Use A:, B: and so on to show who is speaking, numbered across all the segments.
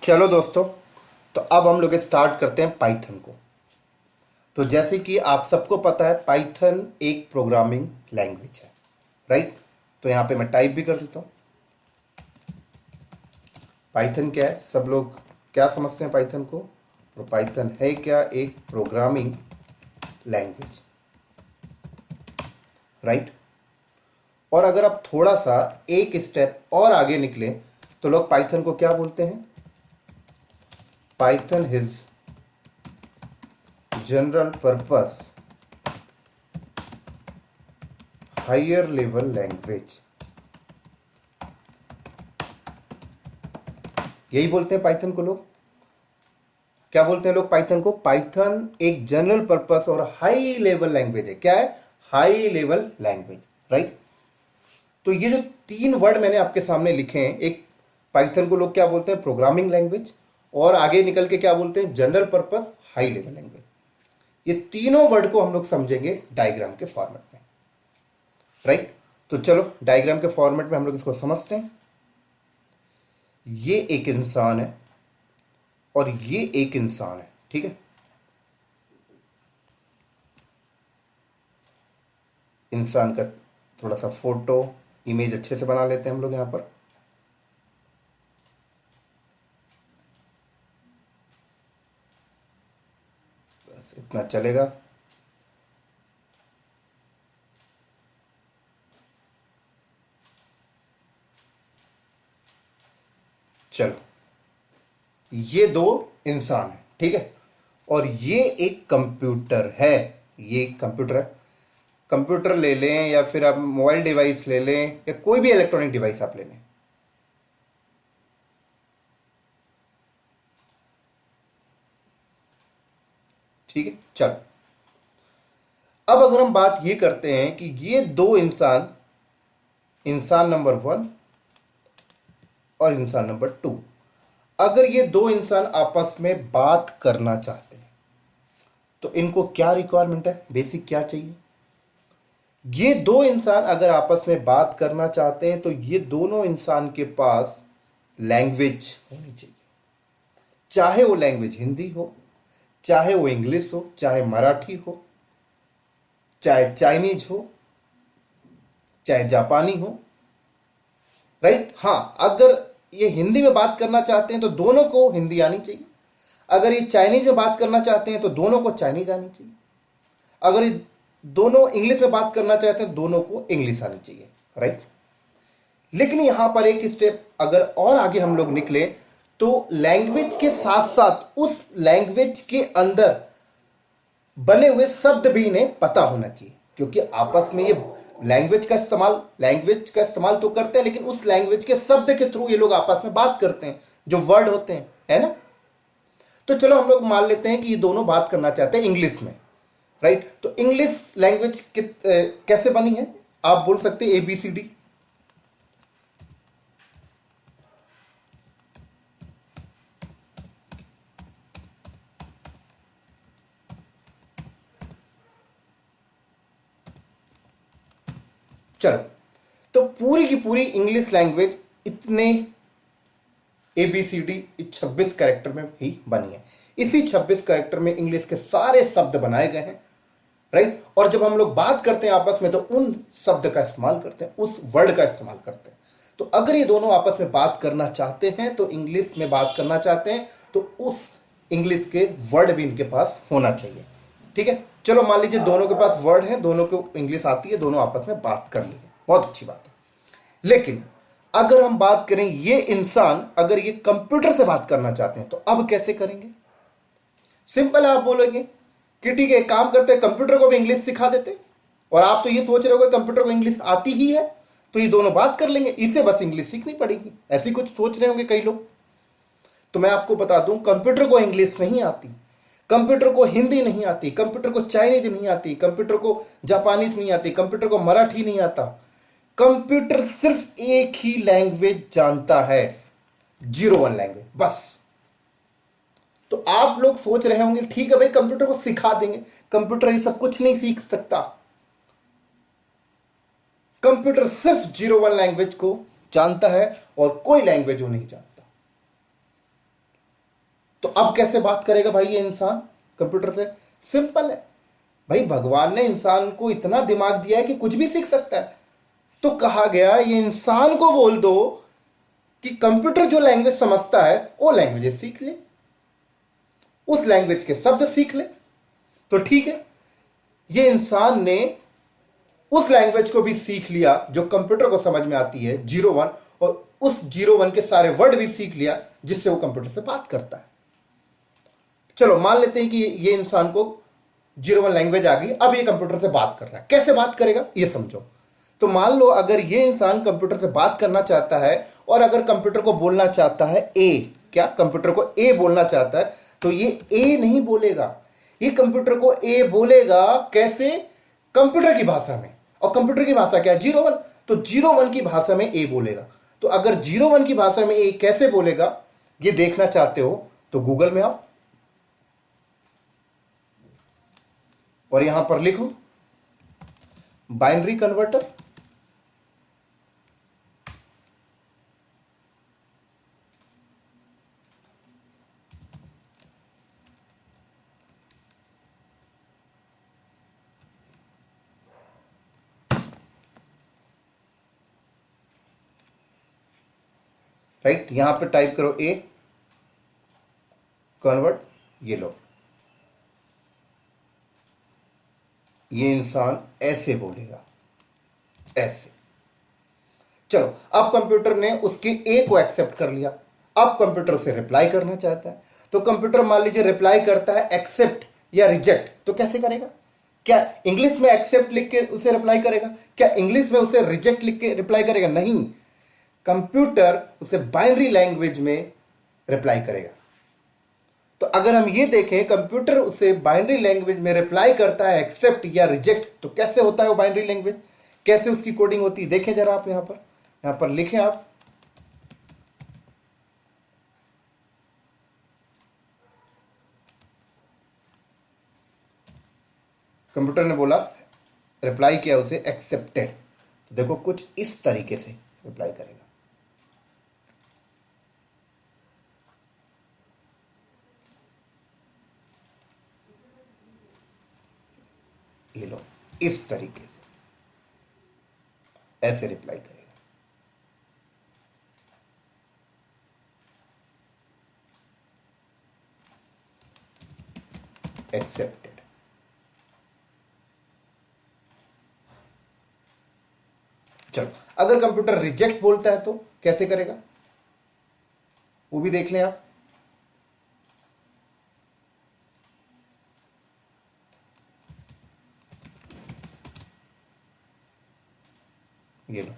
A: चलो दोस्तों, तो अब हम लोग स्टार्ट करते हैं पाइथन को। तो जैसे कि आप सबको पता है, पाइथन एक प्रोग्रामिंग लैंग्वेज है, राइट। तो यहाँ पे मैं टाइप भी कर देता हूँ। पाइथन क्या है, सब लोग क्या समझते हैं पाइथन को? तो पाइथन है क्या? एक प्रोग्रामिंग लैंग्वेज, राइट। और अगर आप थोड़ा सा एक स्टेप और आगे निकले तो लोग पाइथन को क्या बोलते हैं? Python is general purpose higher level language, यही बोलते हैं पाइथन को लोग। क्या बोलते हैं लोग पाइथन को? पाइथन एक जनरल पर्पस और हाई लेवल लैंग्वेज है। क्या है? High level language, right. तो ये जो तीन वर्ड मैंने आपके सामने लिखे हैं, एक पाइथन को लोग क्या बोलते हैं? प्रोग्रामिंग लैंग्वेज, और आगे निकल के क्या बोलते हैं? General purpose high level language. ये तीनों वर्ड को हम लोग समझेंगे डायग्राम के फॉर्मेट में, राइट। तो चलो डायग्राम के फॉर्मेट में हम लोग इसको समझते हैं। ये एक इंसान है और ये एक इंसान है, ठीक है। इंसान का थोड़ा सा फोटो इमेज अच्छे से बना लेते हैं हम लोग यहां पर। बस इतना चलेगा। चलो, ये दो इंसान है, ठीक है। और ये एक कंप्यूटर है, ये कंप्यूटर है। कंप्यूटर ले लें या फिर आप मोबाइल डिवाइस ले लें या कोई भी इलेक्ट्रॉनिक डिवाइस आप ले लें, ठीक है। चलो, अब अगर हम बात ये करते हैं कि ये दो इंसान, इंसान नंबर 1 और इंसान नंबर 2, अगर ये दो इंसान आपस में बात करना चाहते हैं तो इनको क्या रिक्वायरमेंट है? बेसिक क्या चाहिए? ये दो इंसान अगर आपस में बात करना चाहते हैं तो ये दोनों इंसान के पास लैंग्वेज होनी चाहिए। चाहे वो लैंग्वेज हिंदी हो, चाहे वो इंग्लिश हो, चाहे मराठी हो, चाहे चाइनीज हो, चाहे जापानी हो, राइट। हाँ, अगर ये हिंदी में बात करना चाहते हैं तो दोनों को हिंदी आनी चाहिए। अगर ये चाइनीज में बात करना चाहते हैं तो दोनों को चाइनीज आनी चाहिए। अगर ये दोनों इंग्लिश में बात करना चाहते हैं दोनों को इंग्लिश आनी चाहिए, राइट। लेकिन यहां पर एक स्टेप अगर और आगे हम लोग निकले तो लैंग्वेज के साथ साथ उस लैंग्वेज के अंदर बने हुए शब्द भी इन्हें पता होना चाहिए, क्योंकि आपस में ये लैंग्वेज का इस्तेमाल तो करते हैं, लेकिन उस लैंग्वेज के शब्द के थ्रू ये लोग आपस में बात करते हैं, जो वर्ड होते हैं, है ना। तो चलो हम लोग मान लेते हैं कि ये दोनों बात करना चाहते हैं इंग्लिश में, राइट। तो इंग्लिश लैंग्वेज कैसे बनी है? आप बोल सकते हैं ABCD। चलो, तो पूरी की पूरी इंग्लिश लैंग्वेज इतने ABCD 26 कैरेक्टर में ही बनी है। इसी 26 कैरेक्टर में इंग्लिश के सारे शब्द बनाए गए हैं, राइट। और जब हम लोग बात करते हैं आपस में तो उन शब्द का इस्तेमाल करते हैं, उस वर्ड का इस्तेमाल करते हैं। तो अगर ये दोनों आपस में बात करना चाहते हैं, तो इंग्लिश में बात करना चाहते हैं, तो उस इंग्लिश के वर्ड भी इनके पास होना चाहिए, ठीक है। चलो मान लीजिए दोनों के पास वर्ड है, दोनों को इंग्लिश आती है, दोनों आपस में बात कर ली है, बहुत अच्छी बात है। लेकिन अगर हम बात करें ये इंसान अगर ये कंप्यूटर से बात करना चाहते हैं तो अब कैसे करेंगे? सिंपल है, आप बोलेंगे कि ठीक है, एक काम करते हैं, कंप्यूटर को भी इंग्लिश सिखा देते। और आप तो ये सोच रहे हो कंप्यूटर को इंग्लिश आती ही है तो ये दोनों बात कर लेंगे, इसे बस इंग्लिश सीखनी पड़ेगी, ऐसी कुछ सोच रहे होंगे कई लोग। तो मैं आपको बता दूं, कंप्यूटर को इंग्लिश नहीं आती, कंप्यूटर को हिंदी नहीं आती, कंप्यूटर को चाइनीज नहीं आती, कंप्यूटर को जापानीज नहीं आती, कंप्यूटर को मराठी नहीं आता। कंप्यूटर सिर्फ एक ही लैंग्वेज जानता है, 01 लैंग्वेज, बस। तो आप लोग सोच रहे होंगे ठीक है भाई, कंप्यूटर को सिखा देंगे। कंप्यूटर ये सब कुछ नहीं सीख सकता। कंप्यूटर सिर्फ 01 लैंग्वेज को जानता है और कोई लैंग्वेज वो नहीं जानता। अब कैसे बात करेगा भाई ये इंसान कंप्यूटर से? सिंपल है भाई, भगवान ने इंसान को इतना दिमाग दिया है कि कुछ भी सीख सकता है। तो कहा गया ये इंसान को बोल दो कि कंप्यूटर जो लैंग्वेज समझता है वो लैंग्वेज सीख ले, उस लैंग्वेज के शब्द सीख ले। तो ठीक है, ये इंसान ने उस लैंग्वेज को भी सीख लिया जो कंप्यूटर को समझ में आती है, 01, और उस 01 के सारे वर्ड भी सीख लिया जिससे वो कंप्यूटर से बात करता है। चलो मान लेते हैं कि ये इंसान को 01 लैंग्वेज आ गई, अब ये कंप्यूटर से बात कर रहा है। कैसे बात करेगा ये समझो। तो मान लो अगर ये इंसान कंप्यूटर से बात करना चाहता है और अगर कंप्यूटर को बोलना चाहता है ए, क्या कंप्यूटर को ए बोलना चाहता है, तो ये ए नहीं बोलेगा, ये कंप्यूटर को ए बोलेगा कैसे? कंप्यूटर की भाषा में। और कंप्यूटर की भाषा क्या है? 01। तो 01 की भाषा में ए बोलेगा। तो अगर 01 की भाषा में ए कैसे बोलेगा ये देखना चाहते हो तो गूगल में आओ और यहां पर लिखो बाइनरी कन्वर्टर। राइट, यहां पे टाइप करो ए कन्वर्ट, ये लो, ये इंसान ऐसे बोलेगा, ऐसे। चलो अब कंप्यूटर ने उसके ए को एक्सेप्ट कर लिया, अब कंप्यूटर से रिप्लाई करना चाहता है। तो कंप्यूटर मान लीजिए रिप्लाई करता है एक्सेप्ट या रिजेक्ट, तो कैसे करेगा? क्या इंग्लिश में एक्सेप्ट लिख के उसे रिप्लाई करेगा? क्या इंग्लिश में उसे रिजेक्ट लिख के रिप्लाई करेगा? नहीं, कंप्यूटर उसे बाइनरी लैंग्वेज में रिप्लाई करेगा। तो अगर हम ये देखें कंप्यूटर उसे बाइनरी लैंग्वेज में रिप्लाई करता है एक्सेप्ट या रिजेक्ट, तो कैसे होता है वो बाइनरी लैंग्वेज, कैसे उसकी कोडिंग होती है देखें जरा आप। यहां पर लिखें आप, कंप्यूटर ने बोला, रिप्लाई किया उसे एक्सेप्टेड, तो देखो कुछ इस तरीके से रिप्लाई करेगा। ये लो, इस तरीके से ऐसे रिप्लाई करेगा। एक्सेप्टेड। चलो अगर कंप्यूटर रिजेक्ट बोलता है तो कैसे करेगा वो भी देख लें आप। ये लो,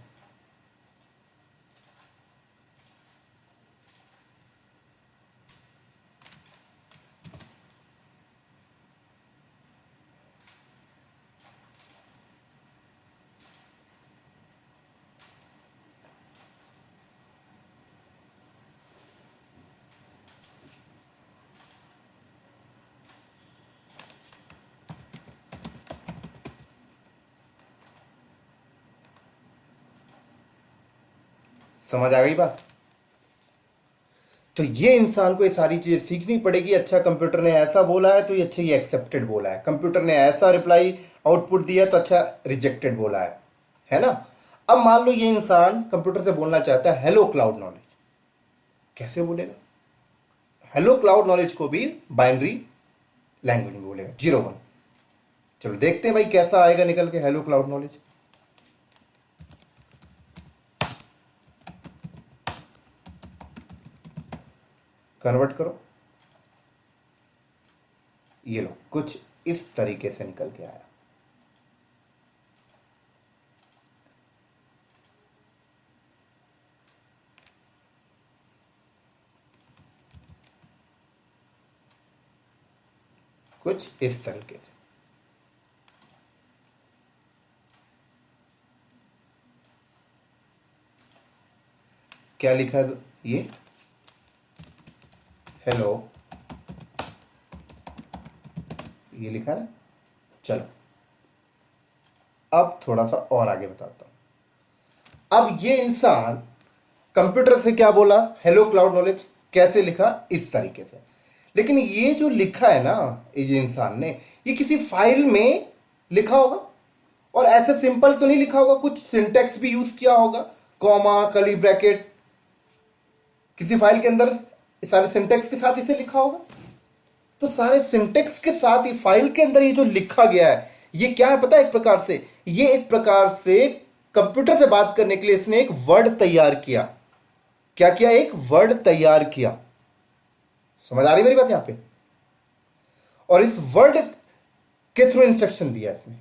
A: समझ आ गई बात? तो ये इंसान को ये सारी चीजें सीखनी पड़ेगी। अच्छा कंप्यूटर ने ऐसा बोला है तो ये अच्छा ये एक्सेप्टेड बोला है, कंप्यूटर ने ऐसा रिप्लाई आउटपुट दिया तो अच्छा रिजेक्टेड बोला है ना। अब मान लो ये इंसान कंप्यूटर से बोलना चाहता है हेलो क्लाउड नॉलेज, कैसे बोलेगा? हेलो क्लाउड नॉलेज को भी बाइनरी लैंग्वेज में बोलेगा, 01। चलो देखते हैं भाई कैसा आएगा निकल के हेलो क्लाउड नॉलेज। कन्वर्ट करो, ये लो कुछ इस तरीके से निकल के आया। कुछ इस तरीके से। क्या लिखा है ये? हेलो, ये लिखा है ना। चलो अब थोड़ा सा और आगे बताता हूं। अब ये इंसान कंप्यूटर से क्या बोला? Hello cloud knowledge. कैसे लिखा? इस तरीके से। लेकिन ये जो लिखा है ना, ये जो इंसान ने, ये किसी फाइल में लिखा होगा, और ऐसे सिंपल तो नहीं लिखा होगा, कुछ सिंटेक्स भी यूज किया होगा, कॉमा, कर्ली ब्रैकेट, किसी फाइल के अंदर सारे सिंटेक्स के साथ इसे लिखा होगा। तो सारे सिंटेक्स के साथ ही फाइल के अंदर ये जो लिखा गया है, ये क्या है पता है? एक प्रकार से ये एक प्रकार से कंप्यूटर से बात करने के लिए इसने एक वर्ड तैयार किया। क्या किया? एक वर्ड तैयार किया। समझ आ रही मेरी बात यहां पे? और इस वर्ड के थ्रू इंस्ट्रक्शन दिया इसने।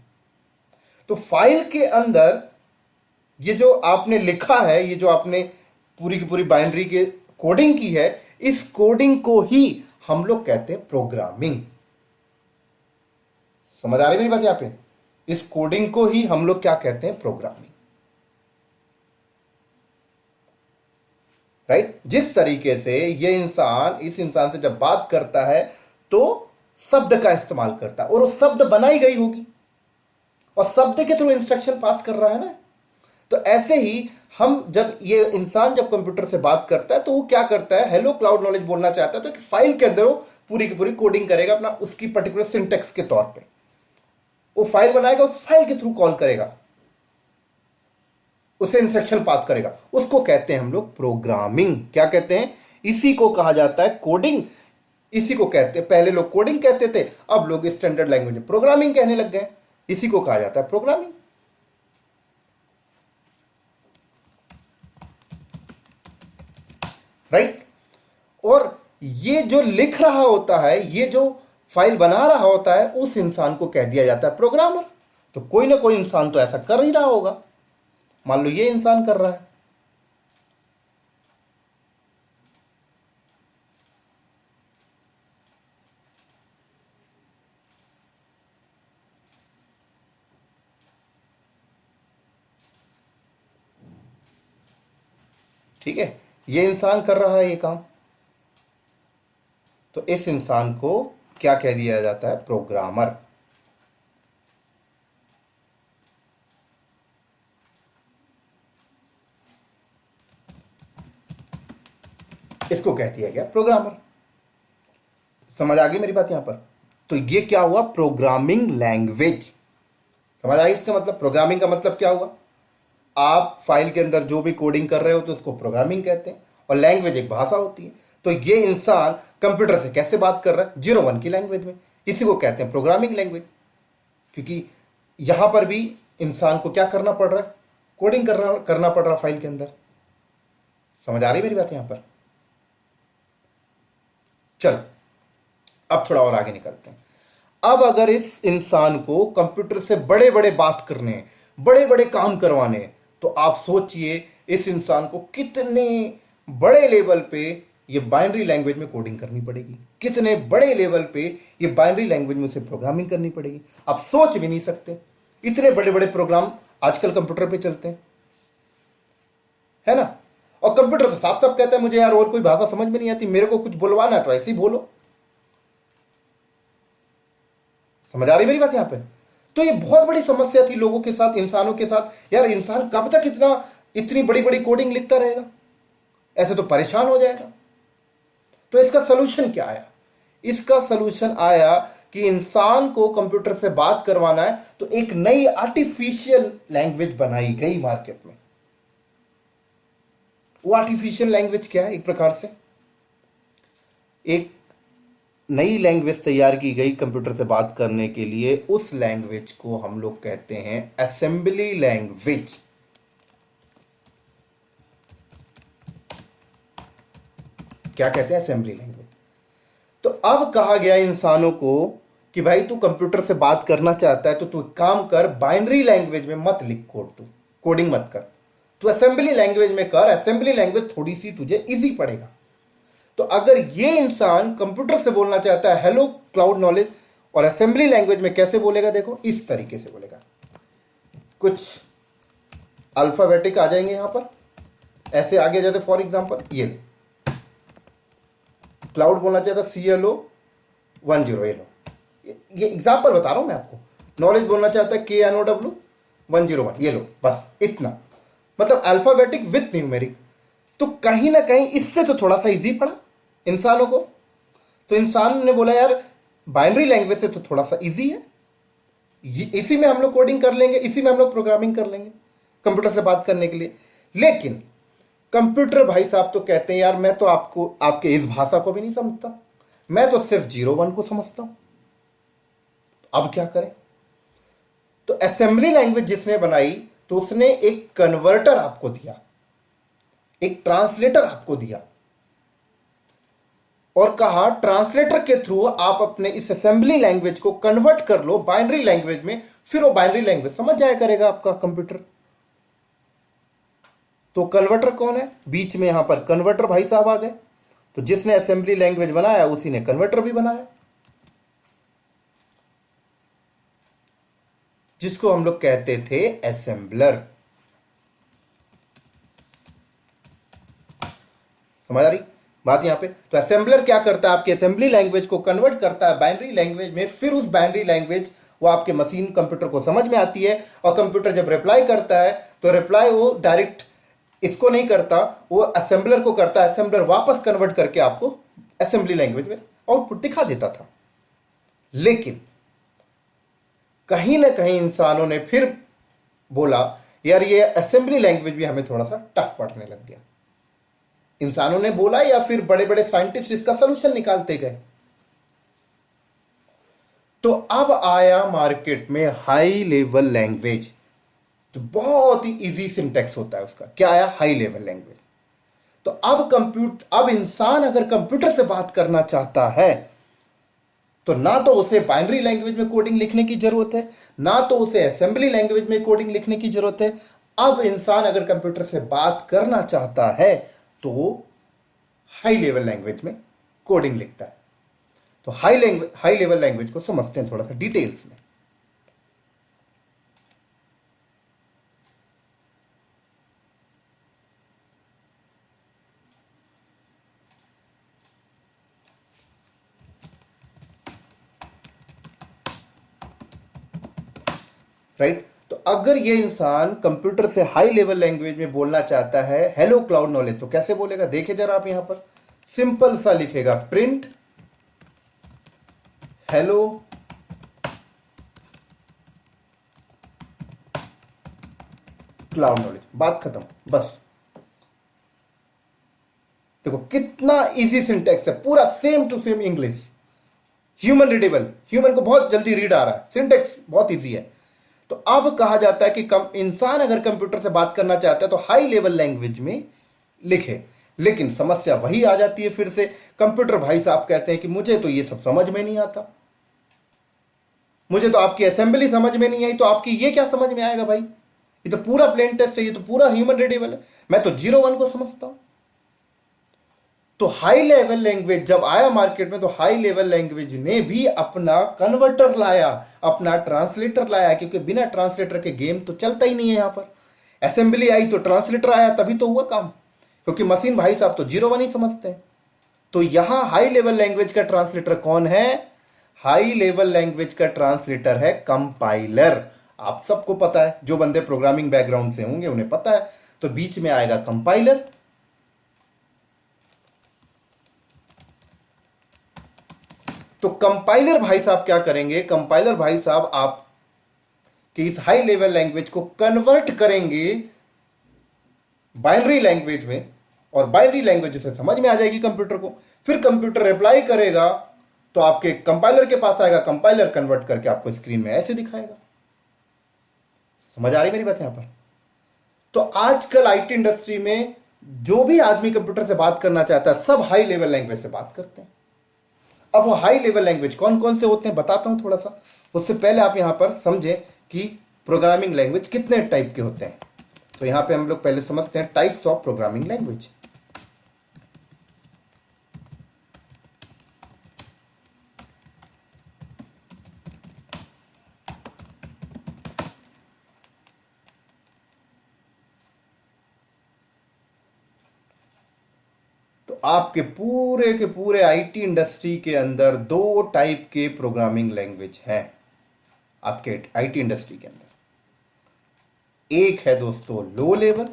A: तो फाइल के अंदर ये जो आपने लिखा है, ये जो आपने पूरी की पूरी बाइनरी की कोडिंग की है, इस कोडिंग को ही हम लोग कहते हैं प्रोग्रामिंग। समझ आ रही मेरी बात यहां पे? इस कोडिंग को ही हम लोग क्या कहते हैं? प्रोग्रामिंग। राइट? जिस तरीके से ये इंसान इस इंसान से जब बात करता है तो शब्द का इस्तेमाल करता है, और वो शब्द बनाई गई होगी, और शब्द के थ्रू इंस्ट्रक्शन पास कर रहा है ना। तो ऐसे ही हम जब ये इंसान जब कंप्यूटर से बात करता है तो वो क्या करता है? हेलो क्लाउड नॉलेज बोलना चाहता है तो एक फाइल के अंदर वो पूरी की पूरी कोडिंग करेगा अपना, उसकी पर्टिकुलर सिंटेक्स के तौर पे वो फाइल बनाएगा, उस फाइल के थ्रू कॉल करेगा, उसे इंस्ट्रक्शन पास करेगा। उसको कहते हैं हम लोग प्रोग्रामिंग। क्या कहते हैं? इसी को कहा जाता है कोडिंग। इसी को कहते हैं, पहले लोग कोडिंग कहते थे, अब लोग स्टैंडर्ड लैंग्वेज में प्रोग्रामिंग कहने लग गए। इसी को कहा जाता है प्रोग्रामिंग। राइट? और ये जो लिख रहा होता है, ये जो फाइल बना रहा होता है, उस इंसान को कह दिया जाता है प्रोग्रामर। तो कोई ना कोई इंसान तो ऐसा कर ही रहा होगा। मान लो ये इंसान कर रहा है। ठीक है, ये इंसान कर रहा है ये काम। तो इस इंसान को क्या कह दिया जाता है? प्रोग्रामर। इसको कह दिया गया प्रोग्रामर। समझ आ गई मेरी बात यहां पर? तो ये क्या हुआ? Programming language. समझ आई इसका मतलब? प्रोग्रामिंग का मतलब क्या हुआ? आप फाइल के अंदर जो भी कोडिंग कर रहे हो तो उसको प्रोग्रामिंग कहते हैं, और लैंग्वेज एक भाषा होती है। तो ये इंसान कंप्यूटर से कैसे बात कर रहा है? 01 की लैंग्वेज में। इसी को कहते हैं प्रोग्रामिंग लैंग्वेज। क्योंकि यहां पर भी इंसान को क्या करना पड़ रहा है? कोडिंग करना पड़ रहा है फाइल के अंदर। समझ आ रही मेरी बात यहां पर? चलो अब थोड़ा और आगे निकलते हैं। अब अगर इस इंसान को कंप्यूटर से बड़े बड़े बात करने हैं, बड़े बड़े काम करवाने हैं, तो आप सोचिए इस इंसान को कितने बड़े लेवल पे ये बाइनरी लैंग्वेज में कोडिंग करनी पड़ेगी, कितने बड़े लेवल पे ये बाइनरी लैंग्वेज में उसे प्रोग्रामिंग करनी पड़ेगी। आप सोच भी नहीं सकते, इतने बड़े बड़े प्रोग्राम आजकल कंप्यूटर पे चलते हैं, है ना। और कंप्यूटर तो साफ साफ कहता है मुझे यार और कोई भाषा समझ में नहीं आती, मेरे को कुछ बुलवाना है तो ऐसे ही बोलो। समझ आ रही मेरी बात यहां पे? तो ये बहुत बड़ी समस्या थी लोगों के साथ, इंसानों के साथ। यार इंसान कब तक इतनी बड़ी बड़ी कोडिंग लिखता रहेगा? ऐसे तो परेशान हो जाएगा। तो इसका सलूशन क्या आया? इसका सलूशन आया कि इंसान को कंप्यूटर से बात करवाना है तो एक नई आर्टिफिशियल लैंग्वेज बनाई गई मार्केट में। वो आर्टिफिशियल लैंग्वेज क्या है? एक प्रकार से एक नई लैंग्वेज तैयार की गई कंप्यूटर से बात करने के लिए। उस लैंग्वेज को हम लोग कहते हैं असेंबली लैंग्वेज। क्या कहते हैं? Assembly language. तो अब कहा गया इंसानों को कि भाई तू कंप्यूटर से बात करना चाहता है तो तू काम कर, बाइनरी लैंग्वेज में मत लिख कोड, तू कोडिंग मत कर, तू असेंबली लैंग्वेज में कर। असेंबली लैंग्वेज थोड़ी सी तुझे इजी पड़ेगा। तो अगर ये इंसान कंप्यूटर से बोलना चाहता है हेलो क्लाउड नॉलेज, और असेंबली लैंग्वेज में कैसे बोलेगा? देखो इस तरीके से बोलेगा। कुछ अल्फाबेटिक आ जाएंगे यहां पर, ऐसे आगे जैसे फॉर एग्जांपल ये क्लाउड बोलना चाहता CLO 10, ये लो, ये एग्जांपल बता रहा हूं मैं आपको। नॉलेज बोलना चाहता है KNOW 101, ये लो, बस इतना। मतलब अल्फाबेटिक विथ न्यूमेरिक। तो कहीं ना कहीं इससे तो थोड़ा सा इजी पड़ा इंसानों को। तो इंसान ने बोला यार बाइनरी लैंग्वेज से तो थोड़ा सा इजी है, इसी में हम लोग कोडिंग कर लेंगे, इसी में हम लोग प्रोग्रामिंग कर लेंगे कंप्यूटर से बात करने के लिए। लेकिन कंप्यूटर भाई साहब तो कहते हैं यार मैं तो आपको आपके इस भाषा को भी नहीं समझता, मैं तो सिर्फ 0 1 को समझता हूं, अब क्या करें। तो असेंबली लैंग्वेज जिसने बनाई तो उसने एक कन्वर्टर आपको दिया, एक ट्रांसलेटर आपको दिया और कहा ट्रांसलेटर के थ्रू आप अपने इस असेंबली लैंग्वेज को कन्वर्ट कर लो बाइनरी लैंग्वेज में, फिर वो बाइनरी लैंग्वेज समझ जाया करेगा आपका कंप्यूटर। तो कन्वर्टर कौन है, बीच में यहां पर कन्वर्टर भाई साहब आ गए। तो जिसने असेंबली लैंग्वेज बनाया उसी ने कन्वर्टर भी बनाया, जिसको हम लोग कहते थे असेंबलर। समझ आ रही बात यहां पे। तो असेंबलर क्या करता है, आपकी असेंबली लैंग्वेज को कन्वर्ट करता है बाइनरी लैंग्वेज में, फिर उस बाइनरी लैंग्वेज वो आपके मशीन कंप्यूटर को समझ में आती है, और कंप्यूटर जब रिप्लाई करता है तो रिप्लाई वो डायरेक्ट इसको नहीं करता, वो असेंबलर को करता है, असेंबलर वापस कन्वर्ट करके आपको असेंबली लैंग्वेज में आउटपुट दिखा देता था। लेकिन कहीं ना कहीं इंसानों ने फिर बोला यार ये असेंबली लैंग्वेज भी हमें थोड़ा सा टफ पड़ने लग गया। इंसानों ने बोला या फिर बड़े बड़े साइंटिस्ट इसका सलूशन निकालते गए। तो अब आया मार्केट में हाई लेवल लैंग्वेज, तो बहुत ही इजी सिंटेक्स होता है उसका। क्या आया, हाई लेवल लैंग्वेज। तो अब इंसान अगर कंप्यूटर से बात करना चाहता है तो ना तो उसे बाइनरी लैंग्वेज में कोडिंग लिखने की जरूरत है, ना तो उसे असेंबली लैंग्वेज में कोडिंग लिखने की जरूरत है। अब इंसान अगर कंप्यूटर से बात करना चाहता है तो वो हाई लेवल लैंग्वेज में कोडिंग लिखता है। तो हाई लेवल लैंग्वेज को समझते हैं थोड़ा सा डिटेल्स में। राइट। तो अगर ये इंसान कंप्यूटर से हाई लेवल लैंग्वेज में बोलना चाहता है हेलो क्लाउड नॉलेज, तो कैसे बोलेगा, देखिए जरा आप यहां पर सिंपल सा लिखेगा प्रिंट हेलो क्लाउड नॉलेज, बात खत्म बस। देखो कितना इजी सिंटेक्स है, पूरा same to same English, human readable, human को बहुत जल्दी रीड आ रहा है, सिंटेक्स बहुत इजी है। तो अब कहा जाता है कि इंसान अगर कंप्यूटर से बात करना चाहता है तो हाई लेवल लैंग्वेज में लिखे। लेकिन समस्या वही आ जाती है फिर से, कंप्यूटर भाई साहब कहते हैं कि मुझे तो ये सब समझ में नहीं आता, मुझे तो आपकी असेंबली समझ में नहीं आई, तो आपकी ये क्या समझ में आएगा भाई, ये तो पूरा प्लेन टेक्स्ट है, ये तो पूरा ह्यूमन रीडेबल है, मैं तो 0 1 को समझता हूं। तो हाई लेवल लैंग्वेज जब आया मार्केट में तो हाई लेवल लैंग्वेज ने भी अपना कन्वर्टर लाया, अपना ट्रांसलेटर लाया, क्योंकि बिना ट्रांसलेटर के गेम तो चलता ही नहीं है। यहां पर असेंबली आई तो ट्रांसलेटर आया, तभी तो हुआ काम, क्योंकि मशीन भाई साहब तो 0 1 ही समझते हैं। तो यहां हाई लेवल लैंग्वेज का ट्रांसलेटर कौन है, हाई लेवल लैंग्वेज का ट्रांसलेटर है कंपाइलर। आप सबको पता है, जो बंदे प्रोग्रामिंग बैकग्राउंड से होंगे उन्हें पता है। तो बीच में आएगा कंपाइलर। तो कंपाइलर भाई साहब क्या करेंगे, कंपाइलर भाई साहब आप कि इस हाई लेवल लैंग्वेज को कन्वर्ट करेंगे बाइनरी लैंग्वेज में, और बाइनरी लैंग्वेज से समझ में आ जाएगी कंप्यूटर को। फिर कंप्यूटर रिप्लाई करेगा तो आपके कंपाइलर के पास आएगा, कंपाइलर कन्वर्ट करके आपको स्क्रीन में ऐसे दिखाएगा। समझ आ रही मेरी बात यहां पर। तो आजकल आईटी इंडस्ट्री में जो भी आदमी कंप्यूटर से बात करना चाहता है सब हाई लेवल लैंग्वेज से बात करते हैं। अब वो हाई लेवल लैंग्वेज कौन कौन से होते हैं बताता हूं थोड़ा सा, उससे पहले आप यहां पर समझें कि प्रोग्रामिंग लैंग्वेज कितने टाइप के होते हैं। तो यहां पे हम लोग पहले समझते हैं टाइप्स ऑफ प्रोग्रामिंग लैंग्वेज। तो आपके पूरे के पूरे आईटी इंडस्ट्री के अंदर 2 टाइप के प्रोग्रामिंग लैंग्वेज हैं आपके आईटी इंडस्ट्री के अंदर। एक है दोस्तों लो लेवल,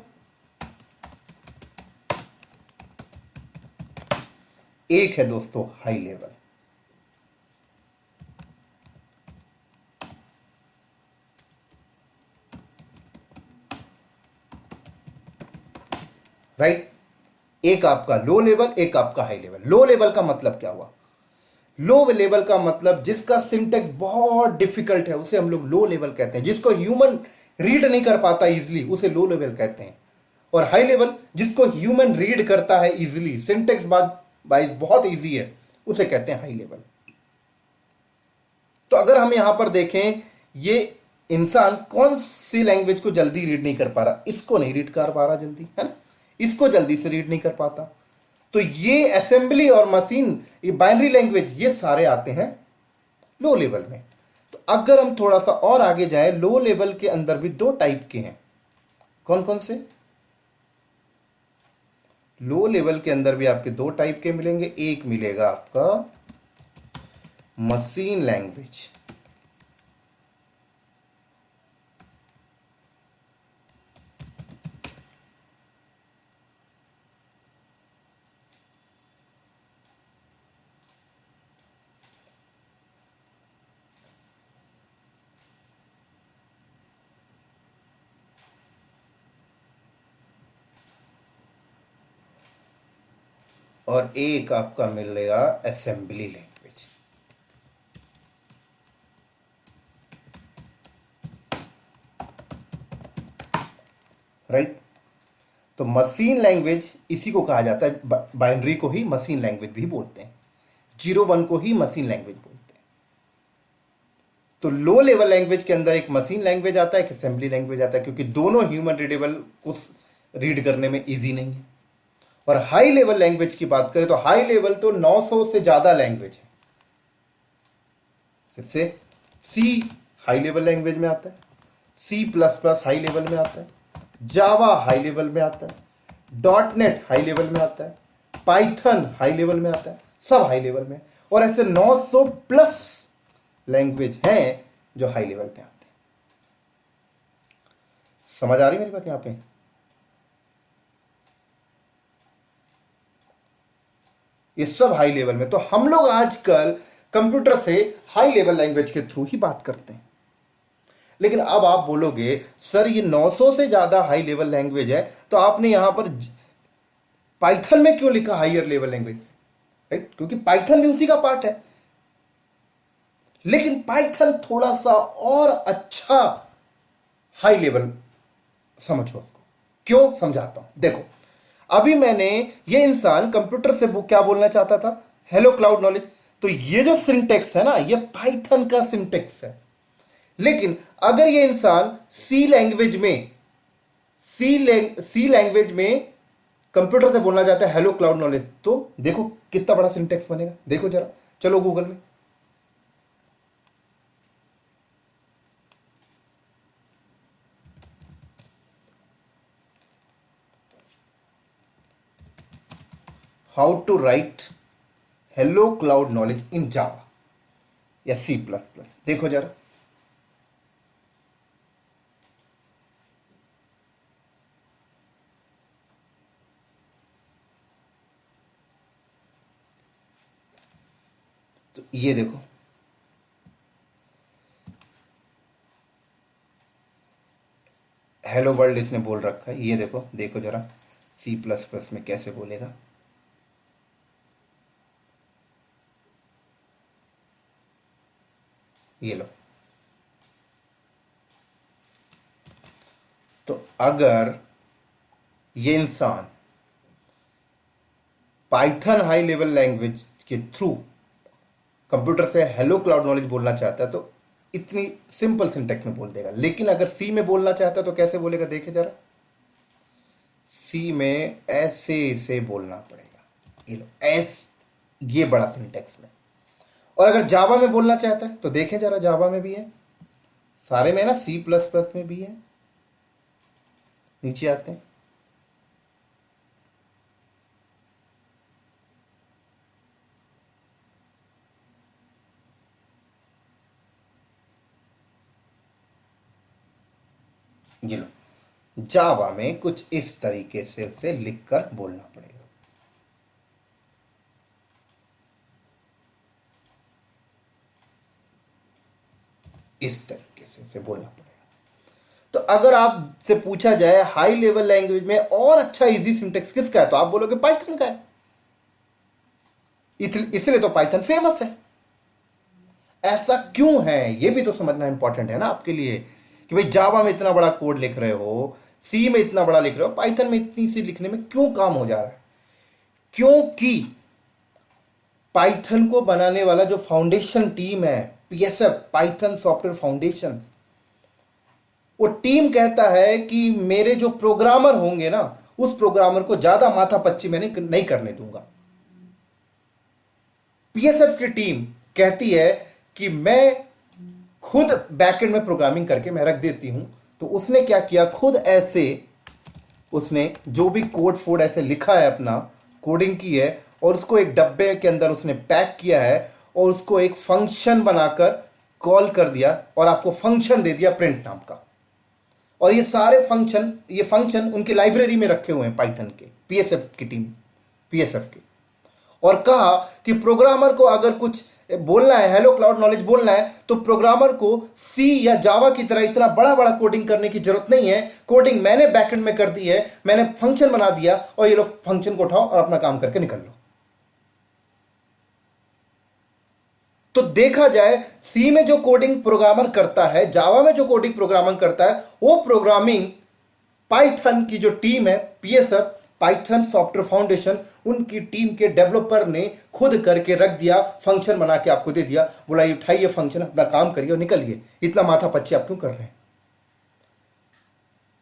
A: एक है दोस्तों हाई लेवल। राइट। एक आपका लो लेवल, एक आपका हाई लेवल। लो लेवल का मतलब क्या हुआ? लो लेवल का मतलब जिसका सिंटेक्स बहुत डिफिकल्ट है उसे हम लोग लो लेवल कहते हैं। जिसको ह्यूमन रीड नहीं कर पाता इजिली उसे लो लेवल कहते हैं। और हाई लेवल जिसको ह्यूमन रीड करता है इजिली, सिंटेक्स वाइज बहुत इजी है, उसे कहते हैं हाई लेवल। तो अगर हम यहां पर देखें, ये इंसान कौन सी लैंग्वेज को जल्दी रीड नहीं कर पा रहा? इसको नहीं रीड कर पा रहा जल्दी, है ना? इसको जल्दी से रीड नहीं कर पाता। तो ये असेंबली और मशीन, ये बाइनरी लैंग्वेज, ये सारे आते हैं लो लेवल में। तो अगर हम थोड़ा सा और आगे जाए, लो लेवल के अंदर भी दो टाइप के हैं। कौन कौन से? लो लेवल के अंदर भी आपके दो टाइप के मिलेंगे। एक मिलेगा आपका मशीन लैंग्वेज, और एक आपका मिलेगा असेंबली लैंग्वेज। राइट। तो मशीन लैंग्वेज इसी को कहा जाता है, बाइनरी को ही मशीन लैंग्वेज भी बोलते हैं, 0 1 को ही मशीन लैंग्वेज बोलते हैं। तो लो लेवल लैंग्वेज के अंदर एक मशीन लैंग्वेज आता है, एक असेंबली लैंग्वेज आता है, क्योंकि दोनों ह्यूमन रीडेबल को रीड करने में इजी नहीं है। और हाई लेवल लैंग्वेज की बात करें तो हाई लेवल तो 900 से ज्यादा लैंग्वेज है। जैसे सी हाई लेवल लैंग्वेज में आता है, C++ हाई लेवल में आता है, जावा हाई लेवल में आता है, .NET हाई लेवल में आता है, पाइथन हाई लेवल में आता है, सब हाई लेवल में। और ऐसे 900 प्लस लैंग्वेज हैं जो हाई लेवल पे आते हैं। समझ आ रही मेरी बात यहां पे? ये सब हाई लेवल में। तो हम लोग आजकल कंप्यूटर से हाई लेवल लैंग्वेज के थ्रू ही बात करते हैं। लेकिन अब आप बोलोगे सर ये 900 से ज्यादा हाई लेवल लैंग्वेज है, तो आपने यहां पर पाइथन में क्यों लिखा हाइयर लेवल लैंग्वेज? राइट, क्योंकि पाइथन भी उसी का पार्ट है। लेकिन पाइथन थोड़ा सा और अच्छा हाई लेवल समझो उसको। क्यों? समझाता हूं। देखो, अभी मैंने, ये इंसान कंप्यूटर से वो क्या बोलना चाहता था? Hello cloud knowledge. तो ये जो सिंटेक्स है ना, ये पाइथन का सिंटेक्स है। लेकिन अगर ये इंसान सी लैंग्वेज में कंप्यूटर से बोलना चाहता है हेलो क्लाउड नॉलेज, तो देखो कितना बड़ा सिंटेक्स बनेगा। देखो जरा, चलो गूगल में। How to write hello cloud knowledge in Java या C++, देखो जरा। तो ये देखो, हेलो वर्ल्ड इसने बोल रखा है। ये देखो, देखो जरा C++ में कैसे बोलेगा। ये लो। तो अगर ये इंसान पाइथन हाई लेवल लैंग्वेज के थ्रू कंप्यूटर से हेलो क्लाउड नॉलेज बोलना चाहता है तो इतनी सिंपल सिंटेक्स में बोल देगा। लेकिन अगर सी में बोलना चाहता है तो कैसे बोलेगा? देखे जरा, सी में ऐसे से बोलना पड़ेगा। ये लो, एस, ये बड़ा सिंटेक्स में। और अगर जावा में बोलना चाहता है तो देखें जरा, जावा में भी है, सारे में ना, C++ में भी है। नीचे आते हैं, ये लो, जावा में कुछ इस तरीके से उसे लिखकर बोलना पड़ेगा। इस तरीके से उसे बोलना पड़ेगा। तो अगर आपसे पूछा जाए हाई लेवल लैंग्वेज में और अच्छा इजी सिंटेक्स किसका है, तो आप बोलोगे पाइथन का है। इसलिए तो पाइथन फेमस है। ऐसा क्यों है ये भी तो समझना इंपॉर्टेंट है ना आपके लिए, कि भाई जावा में इतना बड़ा कोड लिख रहे हो, सी में इतना बड़ा लिख रहे हो, पाइथन में इतनी सी लिखने में क्यों काम हो जा रहा है? क्योंकि पाइथन को बनाने वाला जो फाउंडेशन टीम है, पीएसएफ, पाइथन सॉफ्टवेयर फाउंडेशन, वो टीम कहता है कि मेरे जो प्रोग्रामर होंगे ना, उस प्रोग्रामर को ज्यादा माथापच्ची मैंने नहीं करने दूंगा। पीएसएफ की टीम कहती है कि मैं खुद बैकएंड में प्रोग्रामिंग करके मैं रख देती हूं। तो उसने क्या किया, खुद ऐसे उसने जो भी कोड फोड ऐसे लिखा है, अपना कोडिंग की है, और उसको एक डब्बे के अंदर उसने पैक किया है, और उसको एक फंक्शन बनाकर कॉल कर दिया, और आपको फंक्शन दे दिया प्रिंट नाम का। और ये सारे फंक्शन, ये फंक्शन उनकी लाइब्रेरी में रखे हुए हैं पाइथन के, पीएसएफ की टीम, पीएसएफ की। और कहा कि प्रोग्रामर को अगर कुछ बोलना है, हेलो क्लाउड नॉलेज बोलना है, तो प्रोग्रामर को सी या जावा की तरह इतना बड़ा बड़ा कोडिंग करने की जरूरत नहीं है। कोडिंग मैंने बैकएंड में कर दी है, मैंने फंक्शन बना दिया, और ये लोग फंक्शन को उठाओ और अपना काम करके निकल लो। तो देखा जाए, सी में जो कोडिंग प्रोग्रामर करता है, जावा में जो कोडिंग प्रोग्रामर करता है, वो प्रोग्रामिंग पाइथन की जो टीम है, पीएसएफ, पाइथन सॉफ्टवेयर फाउंडेशन, उनकी टीम के डेवलपर ने खुद करके रख दिया, फंक्शन बना के आपको दे दिया, बोला ये उठाइए फंक्शन, अपना काम करिए और निकलिए। इतना माथा पच्ची आप क्यों कर रहे हैं?